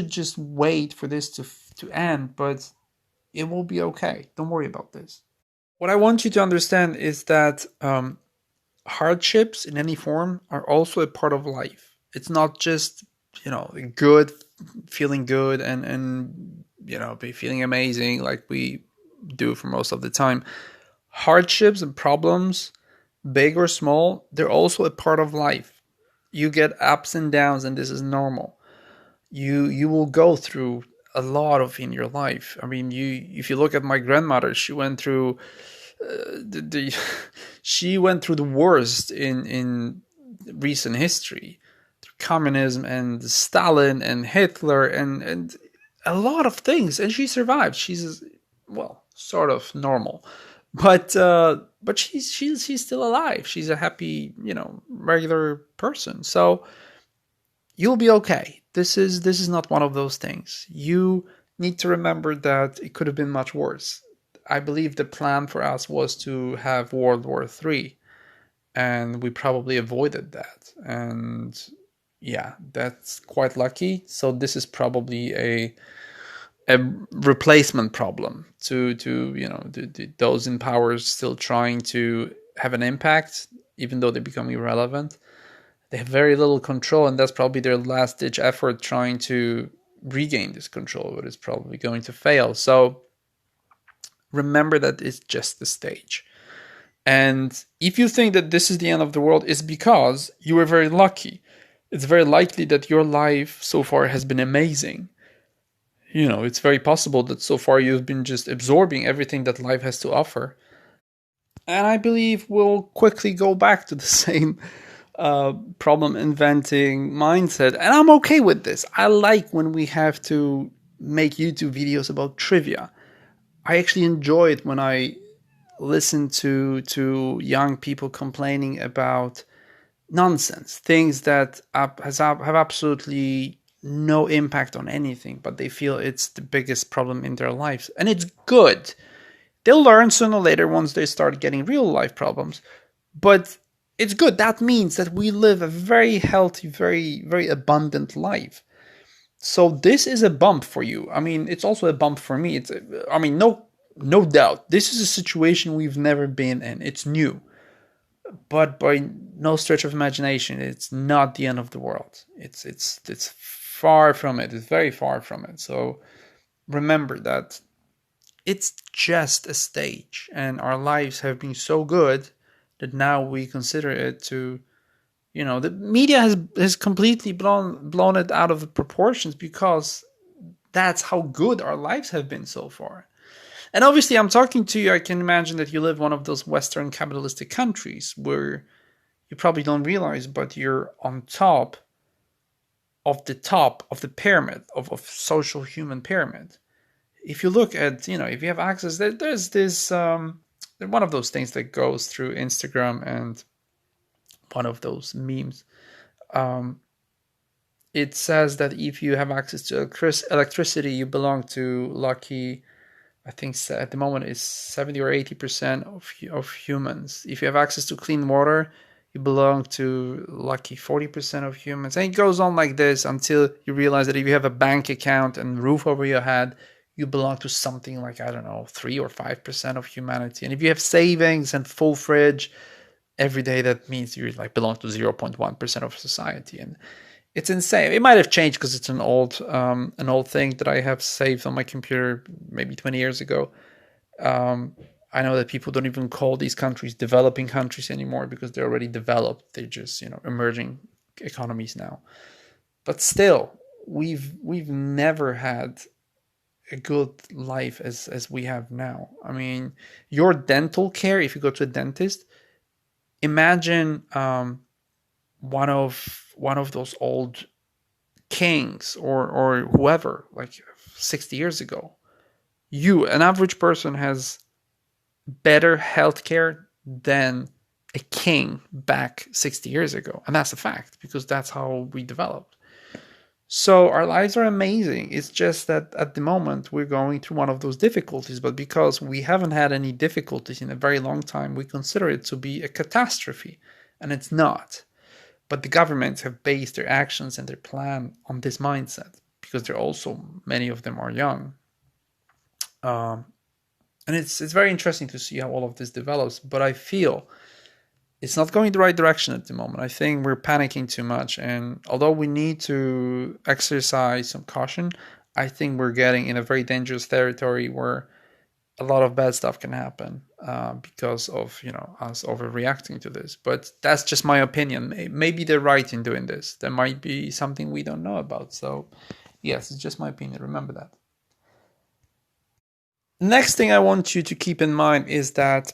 just wait for this to end, but it will be okay. Don't worry about this. What I want you to understand is that hardships in any form are also a part of life. It's not just, good, feeling good and be feeling amazing like we do for most of the time. Hardships and problems, big or small, they're also a part of life. You get ups and downs, and this is normal. You will go through a lot of in your life. I mean, if you look at my grandmother, she went through she went through the worst in recent history, through communism and Stalin and Hitler and a lot of things, and she survived. She's sort of normal, but she's still alive. She's a happy, regular person. So you'll be okay. This is not one of those things. You need to remember that it could have been much worse. I believe the plan for us was to have World War III, and we probably avoided that. And yeah, that's quite lucky. So this is probably a replacement problem to those in power still trying to have an impact, even though they become irrelevant. They have very little control, and that's probably their last ditch effort trying to regain this control, but it's probably going to fail. So remember that it's just the stage. And if you think that this is the end of the world, it's because you were very lucky. It's very likely that your life so far has been amazing. It's very possible that so far you've been just absorbing everything that life has to offer. And I believe we'll quickly go back to the same problem inventing mindset. And I'm okay with this. I like when we have to make YouTube videos about trivia. I actually enjoy it when I listen to young people complaining about nonsense, things that have absolutely no impact on anything, but they feel it's the biggest problem in their lives. And it's good. They'll learn sooner or later once they start getting real life problems. But it's good. That means that we live a very healthy, very, very abundant life. So this is a bump for you. I mean, it's also a bump for me. No doubt. This is a situation we've never been in. It's new. But by no stretch of imagination, it's not the end of the world. It's far from it. It's very far from it. So remember that it's just a stage, and our lives have been so good that now we consider it to, the media has completely blown it out of proportions, because that's how good our lives have been so far. And obviously, I'm talking to you, I can imagine that you live in one of those Western capitalistic countries where you probably don't realize, but you're on top of the pyramid, of social human pyramid. If you look at, if you have access, there's this, one of those things that goes through Instagram, and one of those memes. It says that if you have access to electricity, you belong to lucky, I think at the moment it's 70 or 80% of humans. If you have access to clean water, you belong to lucky 40% of humans. And it goes on like this until you realize that if you have a bank account and roof over your head, you belong to something like, I don't know, 3 or 5% of humanity. And if you have savings and full fridge every day, that means you belong to 0.1% of society. And it's insane. It might have changed because it's an old thing that I have saved on my computer maybe 20 years ago. I know that people don't even call these countries developing countries anymore because they're already developed. They're just, emerging economies now. But still, we've never had a good life as we have now. I mean, your dental care, if you go to a dentist, imagine one of those old kings or whoever, like 60 years ago. An average person, has better healthcare than a king back 60 years ago. And that's a fact, because that's how we developed. So our lives are amazing. It's just that at the moment we're going through one of those difficulties, but because we haven't had any difficulties in a very long time, we consider it to be a catastrophe, and it's not. But the governments have based their actions and their plan on this mindset, because they're also, many of them are young. And it's very interesting to see how all of this develops, but I feel it's not going the right direction at the moment. I think we're panicking too much, and although we need to exercise some caution, I think we're getting in a very dangerous territory where a lot of bad stuff can happen because of us overreacting to this. But that's just my opinion. Maybe they're right in doing this. There might be something we don't know about. So yes, it's just my opinion. Remember that. Next thing I want you to keep in mind is that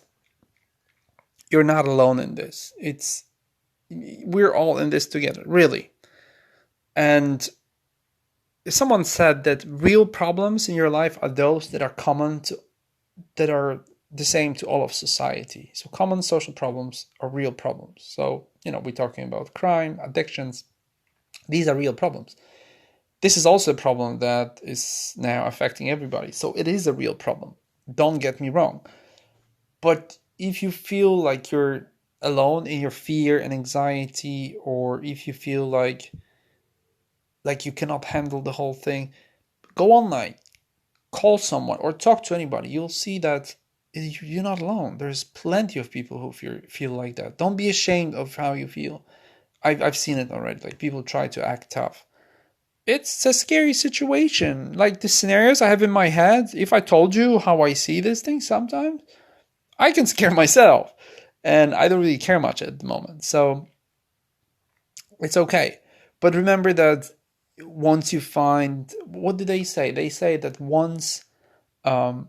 you're not alone in this. We're all in this together, really. And someone said that real problems in your life are those that are the same to all of society. So common social problems are real problems. So, we're talking about crime, addictions. These are real problems. This is also a problem that is now affecting everybody. So it is a real problem. Don't get me wrong. But if you feel like you're alone in your fear and anxiety, or if you feel like you cannot handle the whole thing, go online, call someone, or talk to anybody. You'll see that you're not alone. There's plenty of people who feel like that. Don't be ashamed of how you feel. I've seen it already. Like, people try to act tough. It's a scary situation. Like, the scenarios I have in my head, if I told you how I see this thing sometimes, I can scare myself. And I don't really care much at the moment. So it's okay. But remember that once you find, what do they say? They say that um,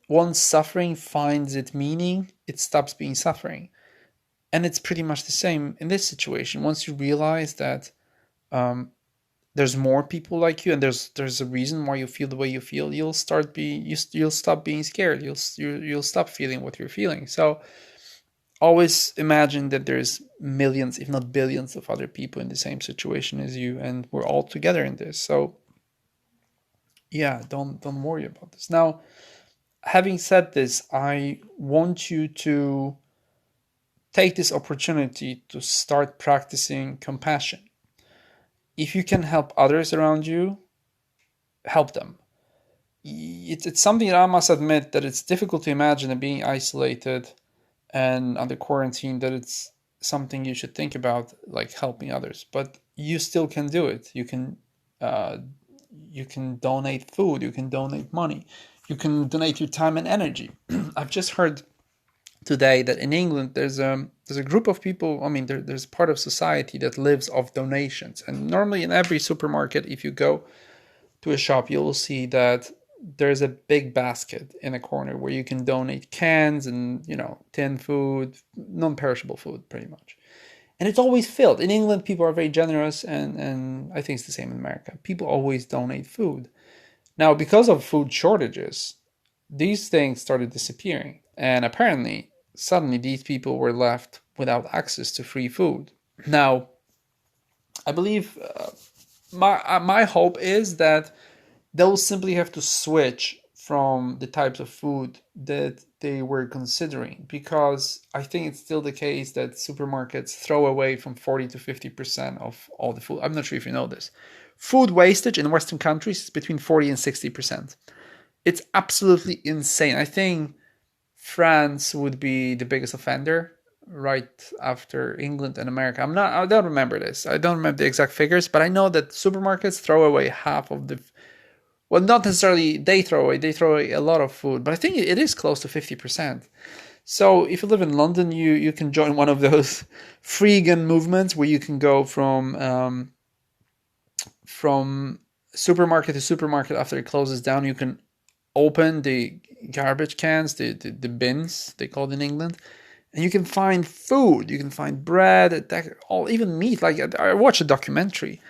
once suffering finds its meaning, it stops being suffering. And it's pretty much the same in this situation. Once you realize that um, there's more people like you, and there's a reason why you feel the way you feel, you'll stop being scared. You'll stop feeling what you're feeling. So always imagine that there's millions, if not billions, of other people in the same situation as you, and we're all together in this. So yeah, don't worry about this. Now, having said this, I want you to take this opportunity to start practicing compassion. If you can help others around you, help them. It's something that I must admit that it's difficult to imagine that being isolated and under quarantine, that it's something you should think about, like helping others. But you still can do it. Uh, you can donate food. You can donate money. You can donate your time and energy. I've just heard today that in England there's a group of people. I mean, there's part of society that lives off donations. And normally in every supermarket, if you go to a shop, you will see that there's a big basket in a corner where you can donate cans and tin food, non-perishable food, pretty much. And it's always filled. In England, people are very generous, and I think it's the same in America. People always donate food. Now, because of food shortages, these things started disappearing. And apparently, suddenly these people were left without access to free food. Now, I believe my hope is that they'll simply have to switch from the types of food that they were considering, because I think it's still the case that supermarkets throw away from 40 to 50% of all the food. I'm not sure if you know this. Food wastage in Western countries is between 40 and 60%. It's absolutely insane. I think France would be the biggest offender, right after England and America. I don't remember this. I don't remember the exact figures, but I know that supermarkets throw away half of the, well, not necessarily they throw away a lot of food, but I think it is close to 50%. So if you live in London, you can join one of those freegan movements where you can go from supermarket to supermarket after it closes down. You can open the garbage cans, the bins, they call it in England, and you can find food. You can find bread, even meat. Like, I watched a documentary.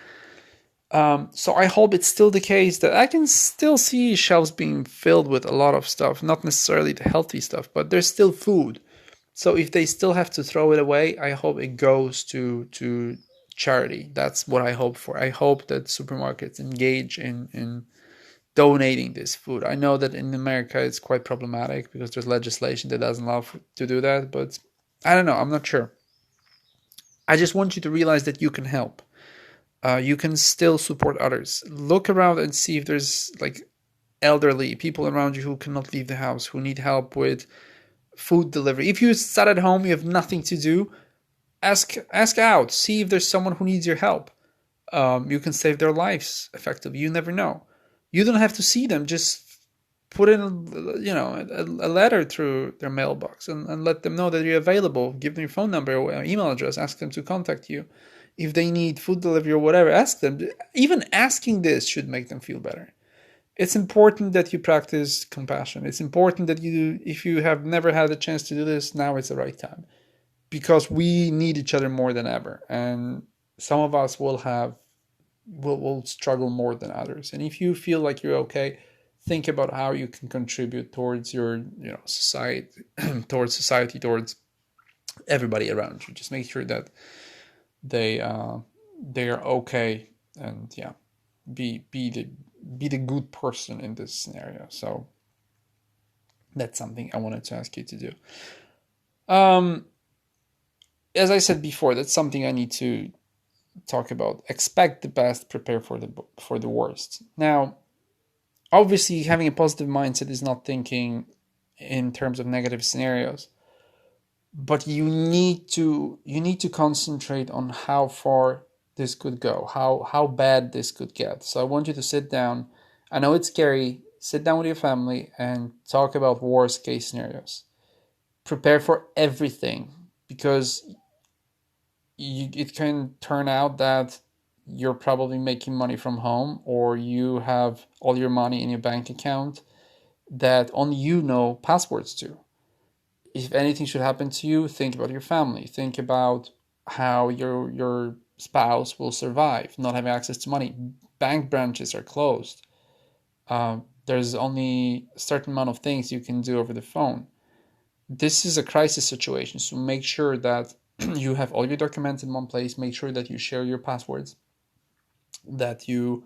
So I hope it's still the case that I can still see shelves being filled with a lot of stuff, not necessarily the healthy stuff, but there's still food. So if they still have to throw it away, I hope it goes to charity. That's what I hope for. I hope that supermarkets engage in donating this food. I know that in America it's quite problematic because there's legislation that doesn't allow to do that, but I don't know. I'm not sure. I just want you to realize that you can help. You can still support others. Look around and see if there's like elderly people around you who cannot leave the house, who need help with food delivery. If you sat at home, you have nothing to do, ask out. See if there's someone who needs your help. You can save their lives effectively. You never know. You don't have to see them. Just put in a letter through their mailbox and let them know that you're available. Give them your phone number or email address. Ask them to contact you. If they need food delivery or whatever, ask them. Even asking this should make them feel better. It's important that you practice compassion. It's important that if you have never had a chance to do this, now is the right time. Because we need each other more than ever. And some of us will struggle more than others. And if you feel like you're okay, think about how you can contribute towards your society, towards everybody around you. Just make sure that they are okay, and be the good person in this scenario. So that's something I wanted to ask you to do. as I said before, that's something I need to talk about. Expect the best, prepare for the worst. Now, obviously, having a positive mindset is not thinking in terms of negative scenarios, but you need to concentrate on how far this could go, how bad this could get. So I want you to sit down. I know it's scary. Sit down with your family and talk about worst case scenarios. Prepare for everything, because it can turn out that you're probably making money from home, or you have all your money in your bank account that only you know passwords to. If anything should happen to you, think about your family. Think about how your spouse will survive not having access to money. Bank branches are closed. There's only a certain amount of things you can do over the phone. This is a crisis situation, so make sure that you have all your documents in one place. Make sure that you share your passwords, that you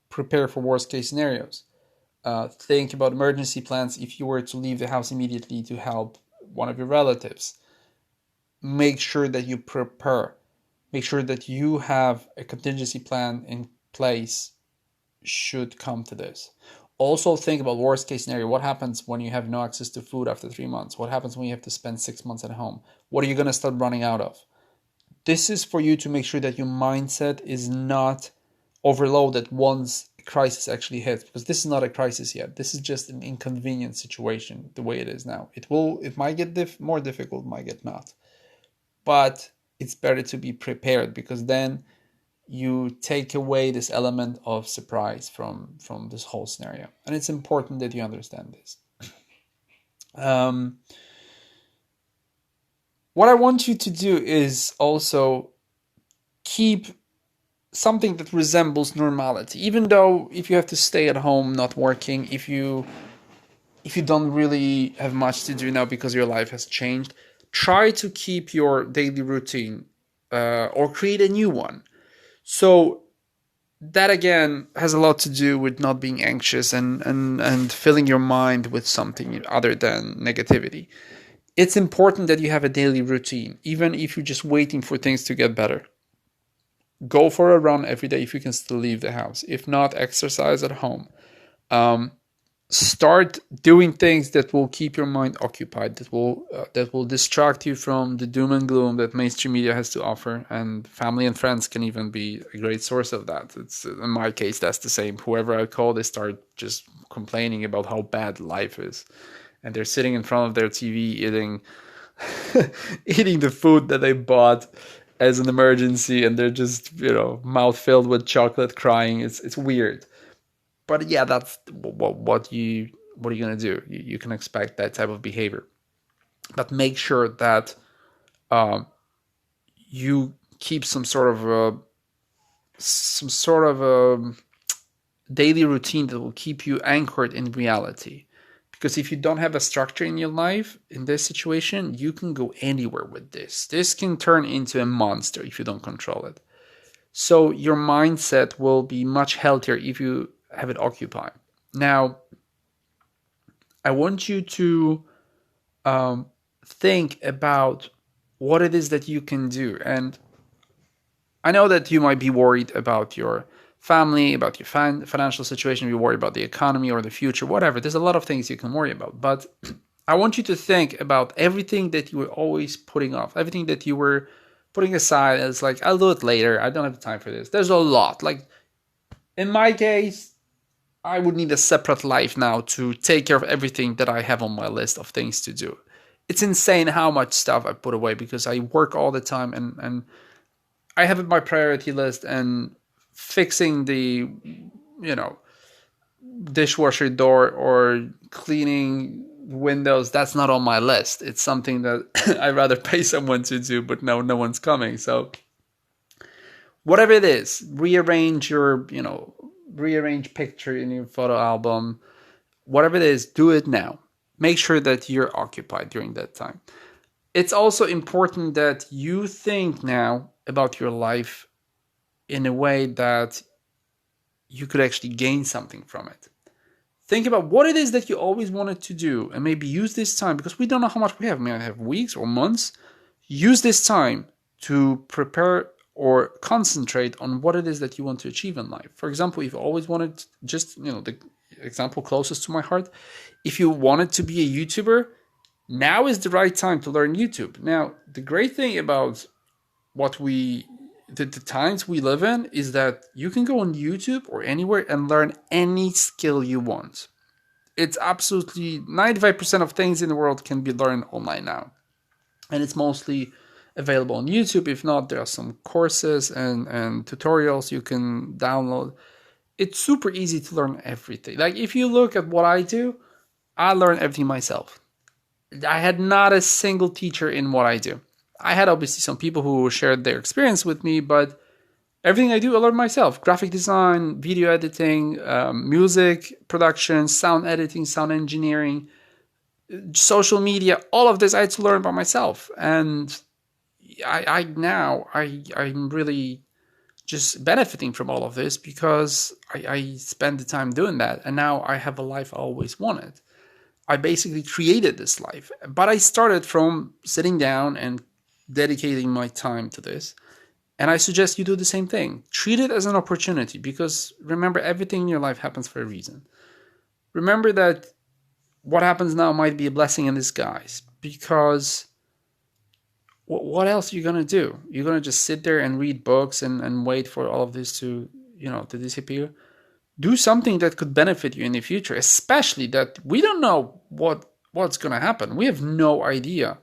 prepare for worst case scenarios. Think about emergency plans if you were to leave the house immediately to help one of your relatives. Make sure that you prepare. Make sure that you have a contingency plan in place should come to this. Also think about worst case scenario. What happens when you have no access to food after 3 months? What happens when you have to spend 6 months at home? What are you going to start running out of? This is for you to make sure that your mindset is not overloaded once a crisis actually hits, because this is not a crisis yet. This is just an inconvenient situation the way it is now. It might get more difficult, might get not. But it's better to be prepared, because then you take away this element of surprise from this whole scenario. And it's important that you understand this. What I want you to do is also keep something that resembles normality, even though if you have to stay at home not working, if you don't really have much to do now because your life has changed, try to keep your daily routine, or create a new one. So that again has a lot to do with not being anxious and filling your mind with something other than negativity. It's important that you have a daily routine, even if you're just waiting for things to get better. Go for a run every day if you can still leave the house. If not, exercise at home. Start doing things that will keep your mind occupied, that will distract you from the doom and gloom that mainstream media has to offer. And family and friends can even be a great source of that. It's, in my case, that's the same. Whoever I call, they start just complaining about how bad life is, and they're sitting in front of their TV eating eating the food that they bought as an emergency, and they're just, mouth filled with chocolate, crying. It's weird. But yeah, that's what you are gonna do. You can expect that type of behavior, but make sure that you keep some sort of a daily routine that will keep you anchored in reality. Because if you don't have a structure in your life in this situation, you can go anywhere with this. This can turn into a monster if you don't control it. So your mindset will be much healthier if you have it occupied. Now, I want you to think about what it is that you can do. And I know that you might be worried about your family, about your financial situation, you're worried about the economy or the future, whatever. There's a lot of things you can worry about. But I want you to think about everything that you were always putting off, everything that you were putting aside as like, I'll do it later. I don't have time for this. There's a lot. Like in my case, I would need a separate life now to take care of everything that I have on my list of things to do. It's insane how much stuff I put away because I work all the time, and I have my priority list, and fixing the, dishwasher door or cleaning windows, that's not on my list. It's something that I'd rather pay someone to do, but no one's coming. So whatever it is, rearrange picture in your photo album, whatever it is, do it now. Make sure that you're occupied during that time. It's also important that you think now about your life in a way that you could actually gain something from it. Think about what it is that you always wanted to do, and maybe use this time, because we don't know how much we have. We might have weeks or months. Use this time to prepare or concentrate on what it is that you want to achieve in life. For example, if you always wanted, just, the example closest to my heart, if you wanted to be a YouTuber, now is the right time to learn YouTube. Now, the great thing about the times we live in is that you can go on YouTube or anywhere and learn any skill you want. It's absolutely 95% of things in the world can be learned online now. And it's mostly available on YouTube. If not, there are some courses and tutorials you can download. It's super easy to learn everything. Like, if you look at what I do, I learn everything myself. I had not a single teacher in what I do. I had obviously some people who shared their experience with me, but everything I do, I learn myself. Graphic design, video editing, music production, sound editing, sound engineering, social media, all of this I had to learn by myself. And I'm really just benefiting from all of this because I spend the time doing that. And now I have a life I always wanted. I basically created this life, but I started from sitting down and dedicating my time to this. And I suggest you do the same thing. Treat it as an opportunity, because remember, everything in your life happens for a reason. Remember that what happens now might be a blessing in disguise, because what else are you going to do? You're going to just sit there and read books and wait for all of this to disappear? Do something that could benefit you in the future, especially that we don't know what's going to happen. We have no idea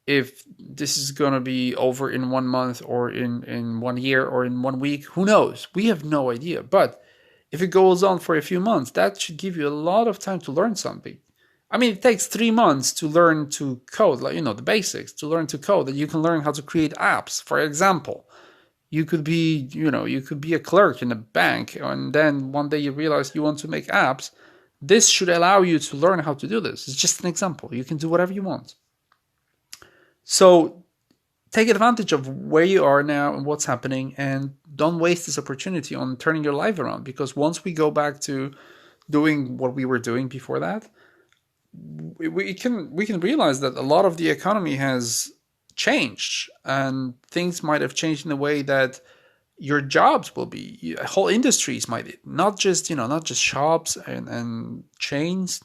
if this is going to be over in 1 month or in 1 year or in 1 week. Who knows? We have no idea. But if it goes on for a few months, that should give you a lot of time to learn something. I mean, it takes 3 months to learn to code, like, the basics, to learn to code, that you can learn how to create apps. For example, you could be a clerk in a bank, and then one day you realize you want to make apps. This should allow you to learn how to do this. It's just an example. You can do whatever you want. So take advantage of where you are now and what's happening, and don't waste this opportunity on turning your life around, because once we go back to doing what we were doing before that, we can realize that a lot of the economy has changed, and things might have changed in a way that your jobs will be, whole industries might, not just shops and chains,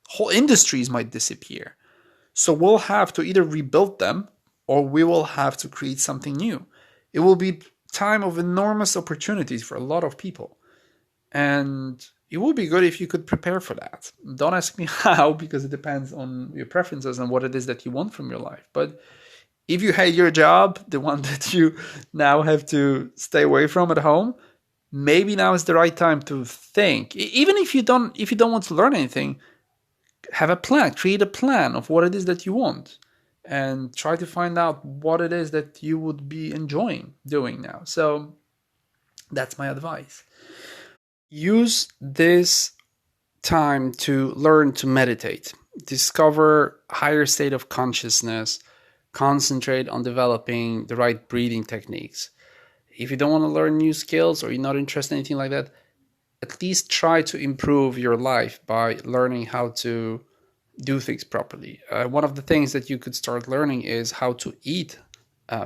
whole industries might disappear. So we'll have to either rebuild them, or we will have to create something new. It will be time of enormous opportunities for a lot of people. And it would be good if you could prepare for that. Don't ask me how, because it depends on your preferences and what it is that you want from your life. But if you hate your job, the one that you now have to stay away from at home, maybe now is the right time to think. Even if you don't want to learn anything, have a plan, create a plan of what it is that you want, and try to find out what it is that you would be enjoying doing now. So that's my advice. Use this time to learn to meditate, discover higher state of consciousness, concentrate on developing the right breathing techniques. If you don't want to learn new skills, or you're not interested in anything like that, at least try to improve your life by learning how to do things properly. One of the things that you could start learning is how to eat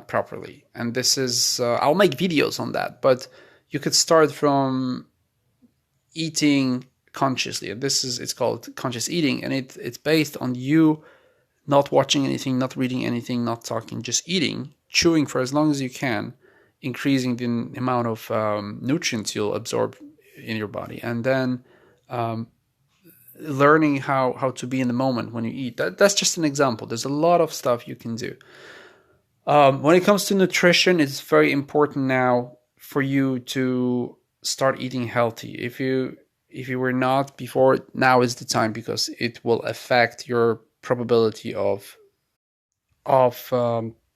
properly. And this is, I'll make videos on that, but you could start from eating consciously. It's called conscious eating, and it's based on you not watching anything, not reading anything, not talking, just eating, chewing for as long as you can, increasing the amount of nutrients you'll absorb in your body, and then learning how to be in the moment when you eat. That's just an example. There's a lot of stuff you can do. When it comes to nutrition, it's very important now for you to start eating healthy. If you were not before, now is the time, because it will affect your probability of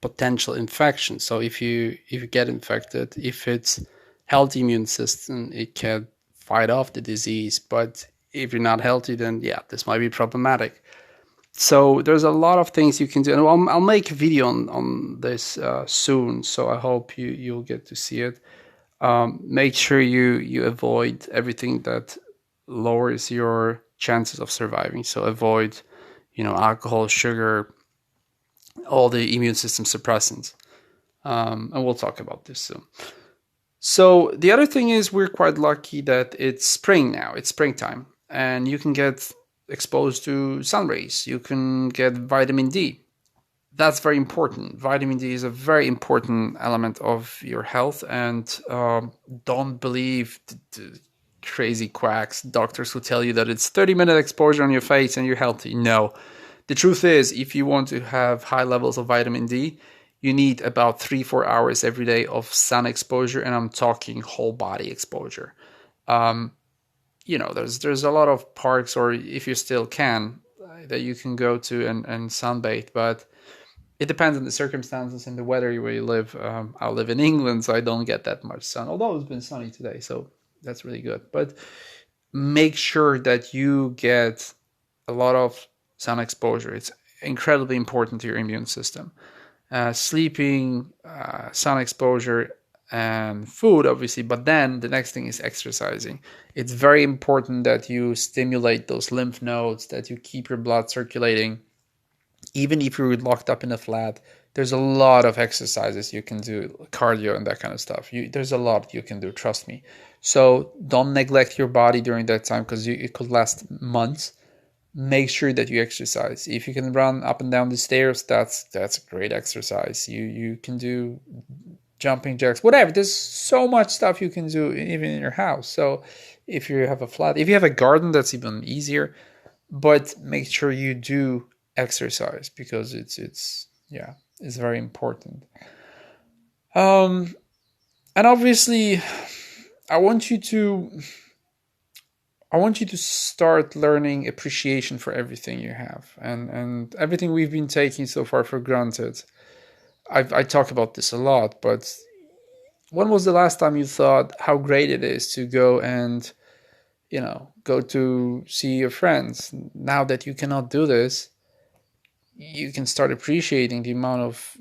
potential infection. So if you get infected, if it's healthy immune system, it can fight off the disease. But if you're not healthy, then this might be problematic. So there's a lot of things you can do, and I'll make a video on this soon. So I hope you'll get to see it. Make sure you avoid everything that lowers your chances of surviving. So avoid, alcohol, sugar, all the immune system suppressants. And we'll talk about this soon. So the other thing is we're quite lucky that it's spring now. It's springtime, and you can get exposed to sun rays. You can get vitamin D. That's very important. Vitamin D is a very important element of your health, and don't believe the crazy quacks, doctors who tell you that it's 30-minute exposure on your face and you're healthy. No. The truth is, if you want to have high levels of vitamin D, you need about 3-4 hours every day of sun exposure, and I'm talking whole body exposure. There's a lot of parks, or if you still can, that you can go to and sunbathe, but it depends on the circumstances and the weather where you live. I live in England, so I don't get that much sun, although it's been sunny today, so that's really good. But make sure that you get a lot of sun exposure. It's incredibly important to your immune system. Sleeping, sun exposure, and food, obviously, but then the next thing is exercising. It's very important that you stimulate those lymph nodes, that you keep your blood circulating. Even if you're locked up in a flat, there's a lot of exercises you can do, cardio and that kind of stuff. There's a lot you can do, trust me. So don't neglect your body during that time, because it could last months. Make sure that you exercise. If you can run up and down the stairs, that's a great exercise. You can do jumping jacks, whatever. There's so much stuff you can do even in your house. So if you have a garden, that's even easier. But make sure you do exercise, because it's very important. And obviously, I want you to start learning appreciation for everything you have, and everything we've been taking so far for granted. I talk about this a lot, but when was the last time you thought how great it is to go and go to see your friends? Now that you cannot do this, you can start appreciating the amount of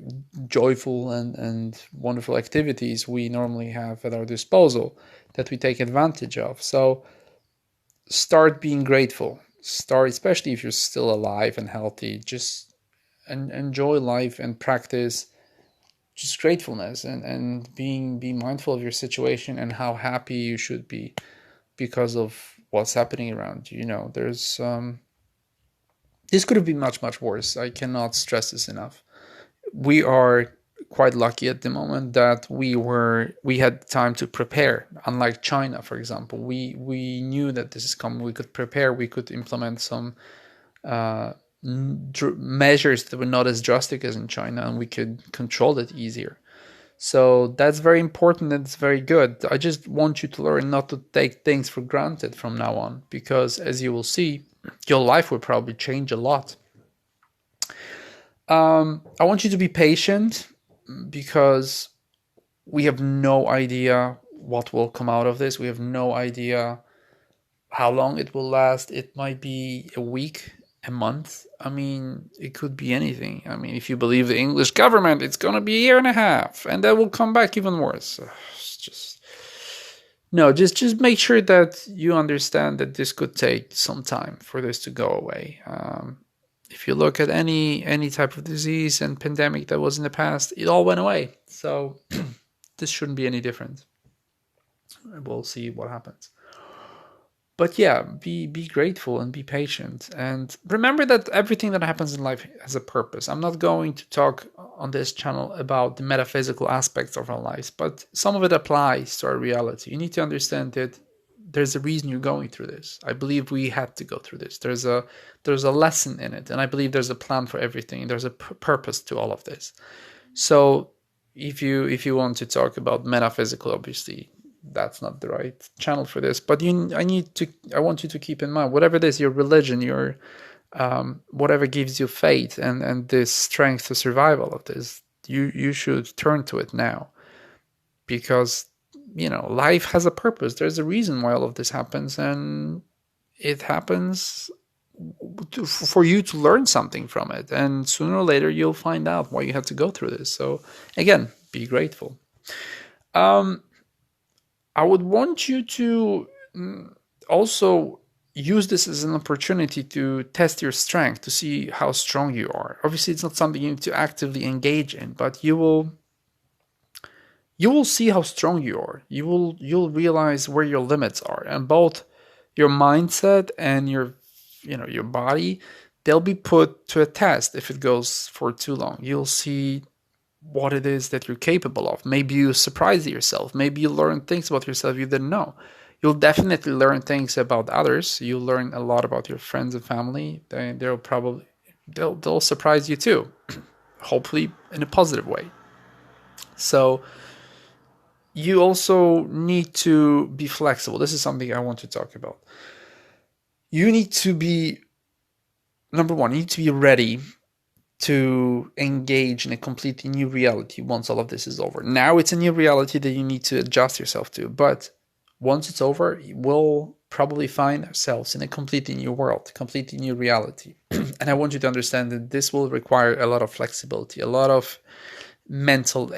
joyful and wonderful activities we normally have at our disposal that we take advantage of. So start being grateful. Start, especially if you're still alive and healthy, just enjoy life and practice just gratefulness, and be mindful of your situation and how happy you should be because of what's happening around you. There's this could have been much, much worse. I cannot stress this enough. We are quite lucky at the moment that we had time to prepare. Unlike China, for example, we knew that this is coming. We could prepare. We could implement some measures that were not as drastic as in China, and we could control it easier. So that's very important, and it's very good. I just want you to learn not to take things for granted from now on, because as you will see, your life will probably change a lot. I want you to be patient, because we have no idea what will come out of this. We have no idea how long it will last. It might be a week, a month. I mean, it could be anything. I mean, if you believe the English government, it's going to be a year and a half, and that will come back even worse. Just make sure that you understand that this could take some time for this to go away. If you look at any type of disease and pandemic that was in the past, it all went away. So this shouldn't be any different. We'll see what happens. But yeah, be grateful and be patient, and remember that everything that happens in life has a purpose. I'm not going to talk on this channel about the metaphysical aspects of our lives, but some of it applies to our reality. You need to understand that there's a reason you're going through this. I believe we had to go through this. There's a lesson in it, and I believe there's a plan for everything. There's a purpose to all of this. So if you want to talk about metaphysical, obviously that's not the right channel for this, but I want you to keep in mind, whatever it is, your religion, your whatever gives you faith and this strength to survive all of this, you should turn to it now, because life has a purpose. There's a reason why all of this happens, and it happens for you to learn something from it, and sooner or later you'll find out why you had to go through this. So again, be grateful. I would want you to also use this as an opportunity to test your strength, to see how strong you are. Obviously, it's not something you need to actively engage in, but you will you will see how strong you are. You'll realize where your limits are, and both your mindset and your body, they'll be put to a test if it goes for too long. You'll see what it is that you're capable of. Maybe you surprise yourself. Maybe you learn things about yourself you didn't know. You'll definitely learn things about others. You'll learn a lot about your friends and family. They'll surprise you too, hopefully in a positive way. So you also need to be flexible. This is something I want to talk about. You need to be, number one, you need to be ready to engage in a completely new reality once all of this is over. Now it's a new reality that you need to adjust yourself to, but once it's over, we'll probably find ourselves in a completely new world, completely new reality. And I want you to understand that this will require a lot of flexibility, a lot of mental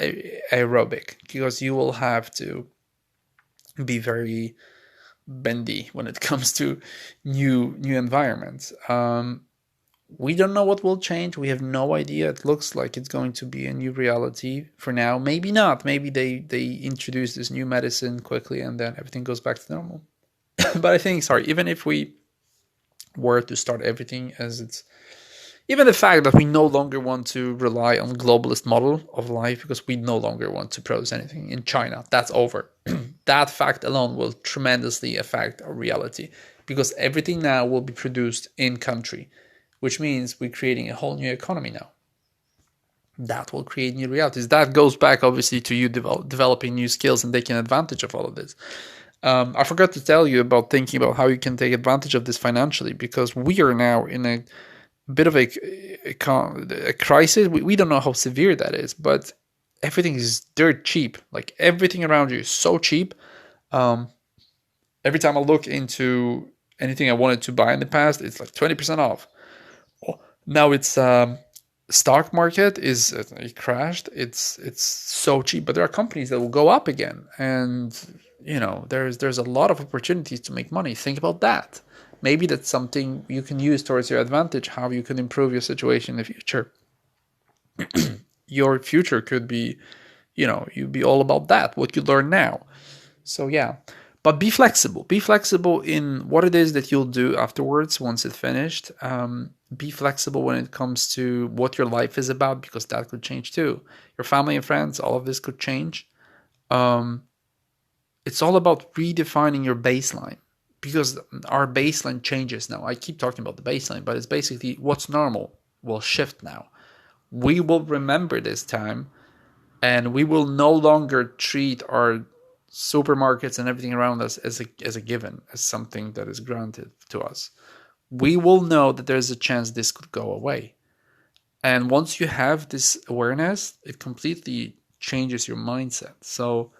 aerobic, because you will have to be very bendy when it comes to new environments. We don't know what will change. We have no idea. It looks like it's going to be a new reality for now. Maybe not. Maybe they introduce this new medicine quickly and then everything goes back to normal. But I think, sorry, even if we were to start everything as it's, even the fact that we no longer want to rely on globalist model of life because we no longer want to produce anything in China, that's over. That fact alone will tremendously affect our reality because everything now will be produced in country, which means we're creating a whole new economy now. That will create new realities. That goes back, obviously, to you developing new skills and taking advantage of all of this. I forgot to tell you about thinking about how you can take advantage of this financially, because we are now in a bit of a crisis. We don't know how severe that is, but everything is dirt cheap. Like everything around you is so cheap. Every time I look into anything I wanted to buy in the past, it's like 20% off. Now it's stock market is it crashed. It's so cheap, but there are companies that will go up again, and there's a lot of opportunities to make money. Think about that. Maybe that's something you can use towards your advantage. How you can improve your situation in the future. Your future could be, you'd be all about that. What you learn now. So yeah. But be flexible. Be flexible in what it is that you'll do afterwards once it's finished. Be flexible when it comes to what your life is about, because that could change too. Your family and friends, all of this could change. It's all about redefining your baseline, because our baseline changes now. I keep talking about the baseline, but it's basically what's normal will shift now. We will remember this time, and we will no longer treat our supermarkets and everything around us as a given, as something that is granted to us. We will know that there's a chance this could go away. And once you have this awareness, it completely changes your mindset. So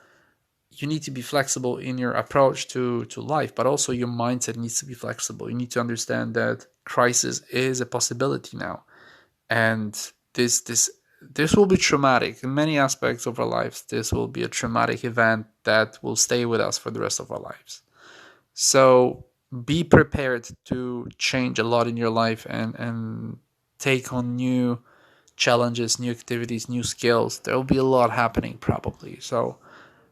you need to be flexible in your approach to life, but also your mindset needs to be flexible. You need to understand that crisis is a possibility now. And this will be traumatic in many aspects of our lives. This will be a traumatic event that will stay with us for the rest of our lives. So be prepared to change a lot in your life and take on new challenges, new activities, new skills. There will be a lot happening probably. So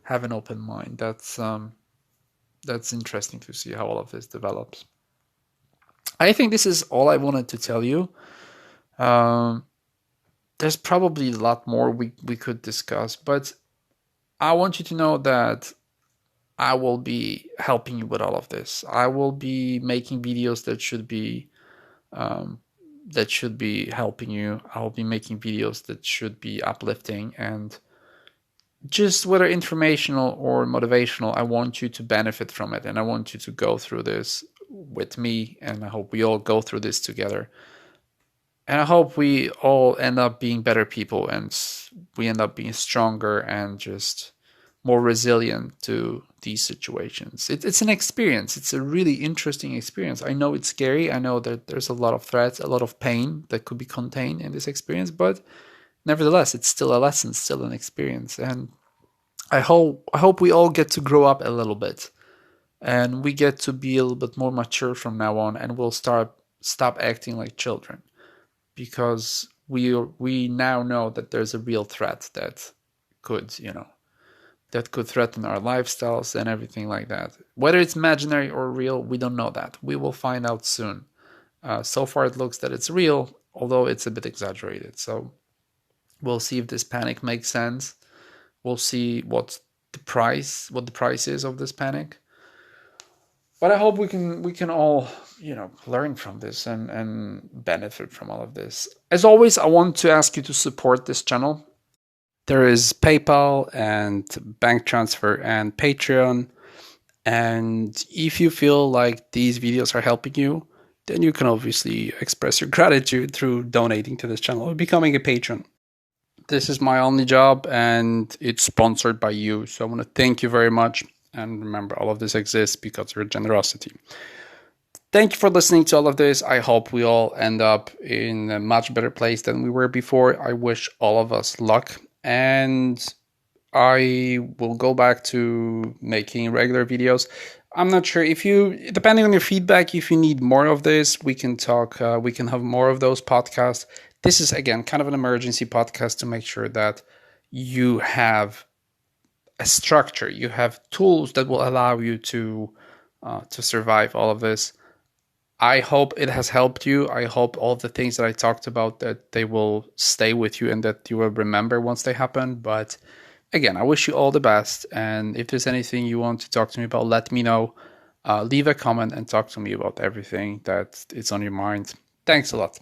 have an open mind. That's interesting to see how all of this develops. I think this is all I wanted to tell you. There's probably a lot more we could discuss, but I want you to know that I will be helping you with all of this. I will be making videos that should be helping you. I will be making videos that should be uplifting, and just whether informational or motivational, I want you to benefit from it, and I want you to go through this with me, and I hope we all go through this together. And I hope we all end up being better people, and we end up being stronger and just more resilient to these situations. It's an experience. It's a really interesting experience. I know it's scary. I know that there's a lot of threats, a lot of pain that could be contained in this experience, but nevertheless, it's still a lesson, still an experience. And I hope we all get to grow up a little bit, and we get to be a little bit more mature from now on, and we'll stop acting like children, because we now know that there's a real threat that could that could threaten our lifestyles and everything like that. Whether it's imaginary or real, we don't know that. We will find out soon. So far, it looks that it's real, although it's a bit exaggerated. So we'll see if this panic makes sense. We'll see what the price is of this panic. But I hope we can all, learn from this and benefit from all of this. As always, I want to ask you to support this channel. There is PayPal and bank transfer and Patreon. And if you feel like these videos are helping you, then you can obviously express your gratitude through donating to this channel or becoming a patron. This is my only job and it's sponsored by you. So I want to thank you very much. And remember, all of this exists because of your generosity. Thank you for listening to all of this. I hope we all end up in a much better place than we were before. I wish all of us luck. And I will go back to making regular videos. I'm not sure if you, depending on your feedback, if you need more of this, we can talk, we can have more of those podcasts. This is, again, kind of an emergency podcast to make sure that you have a structure, you have tools that will allow you to survive all of this. I hope it has helped you. I hope all of the things that I talked about, that they will stay with you and that you will remember once they happen. But again, I wish you all the best. And if there's anything you want to talk to me about, let me know. Leave a comment and talk to me about everything that is on your mind. Thanks a lot.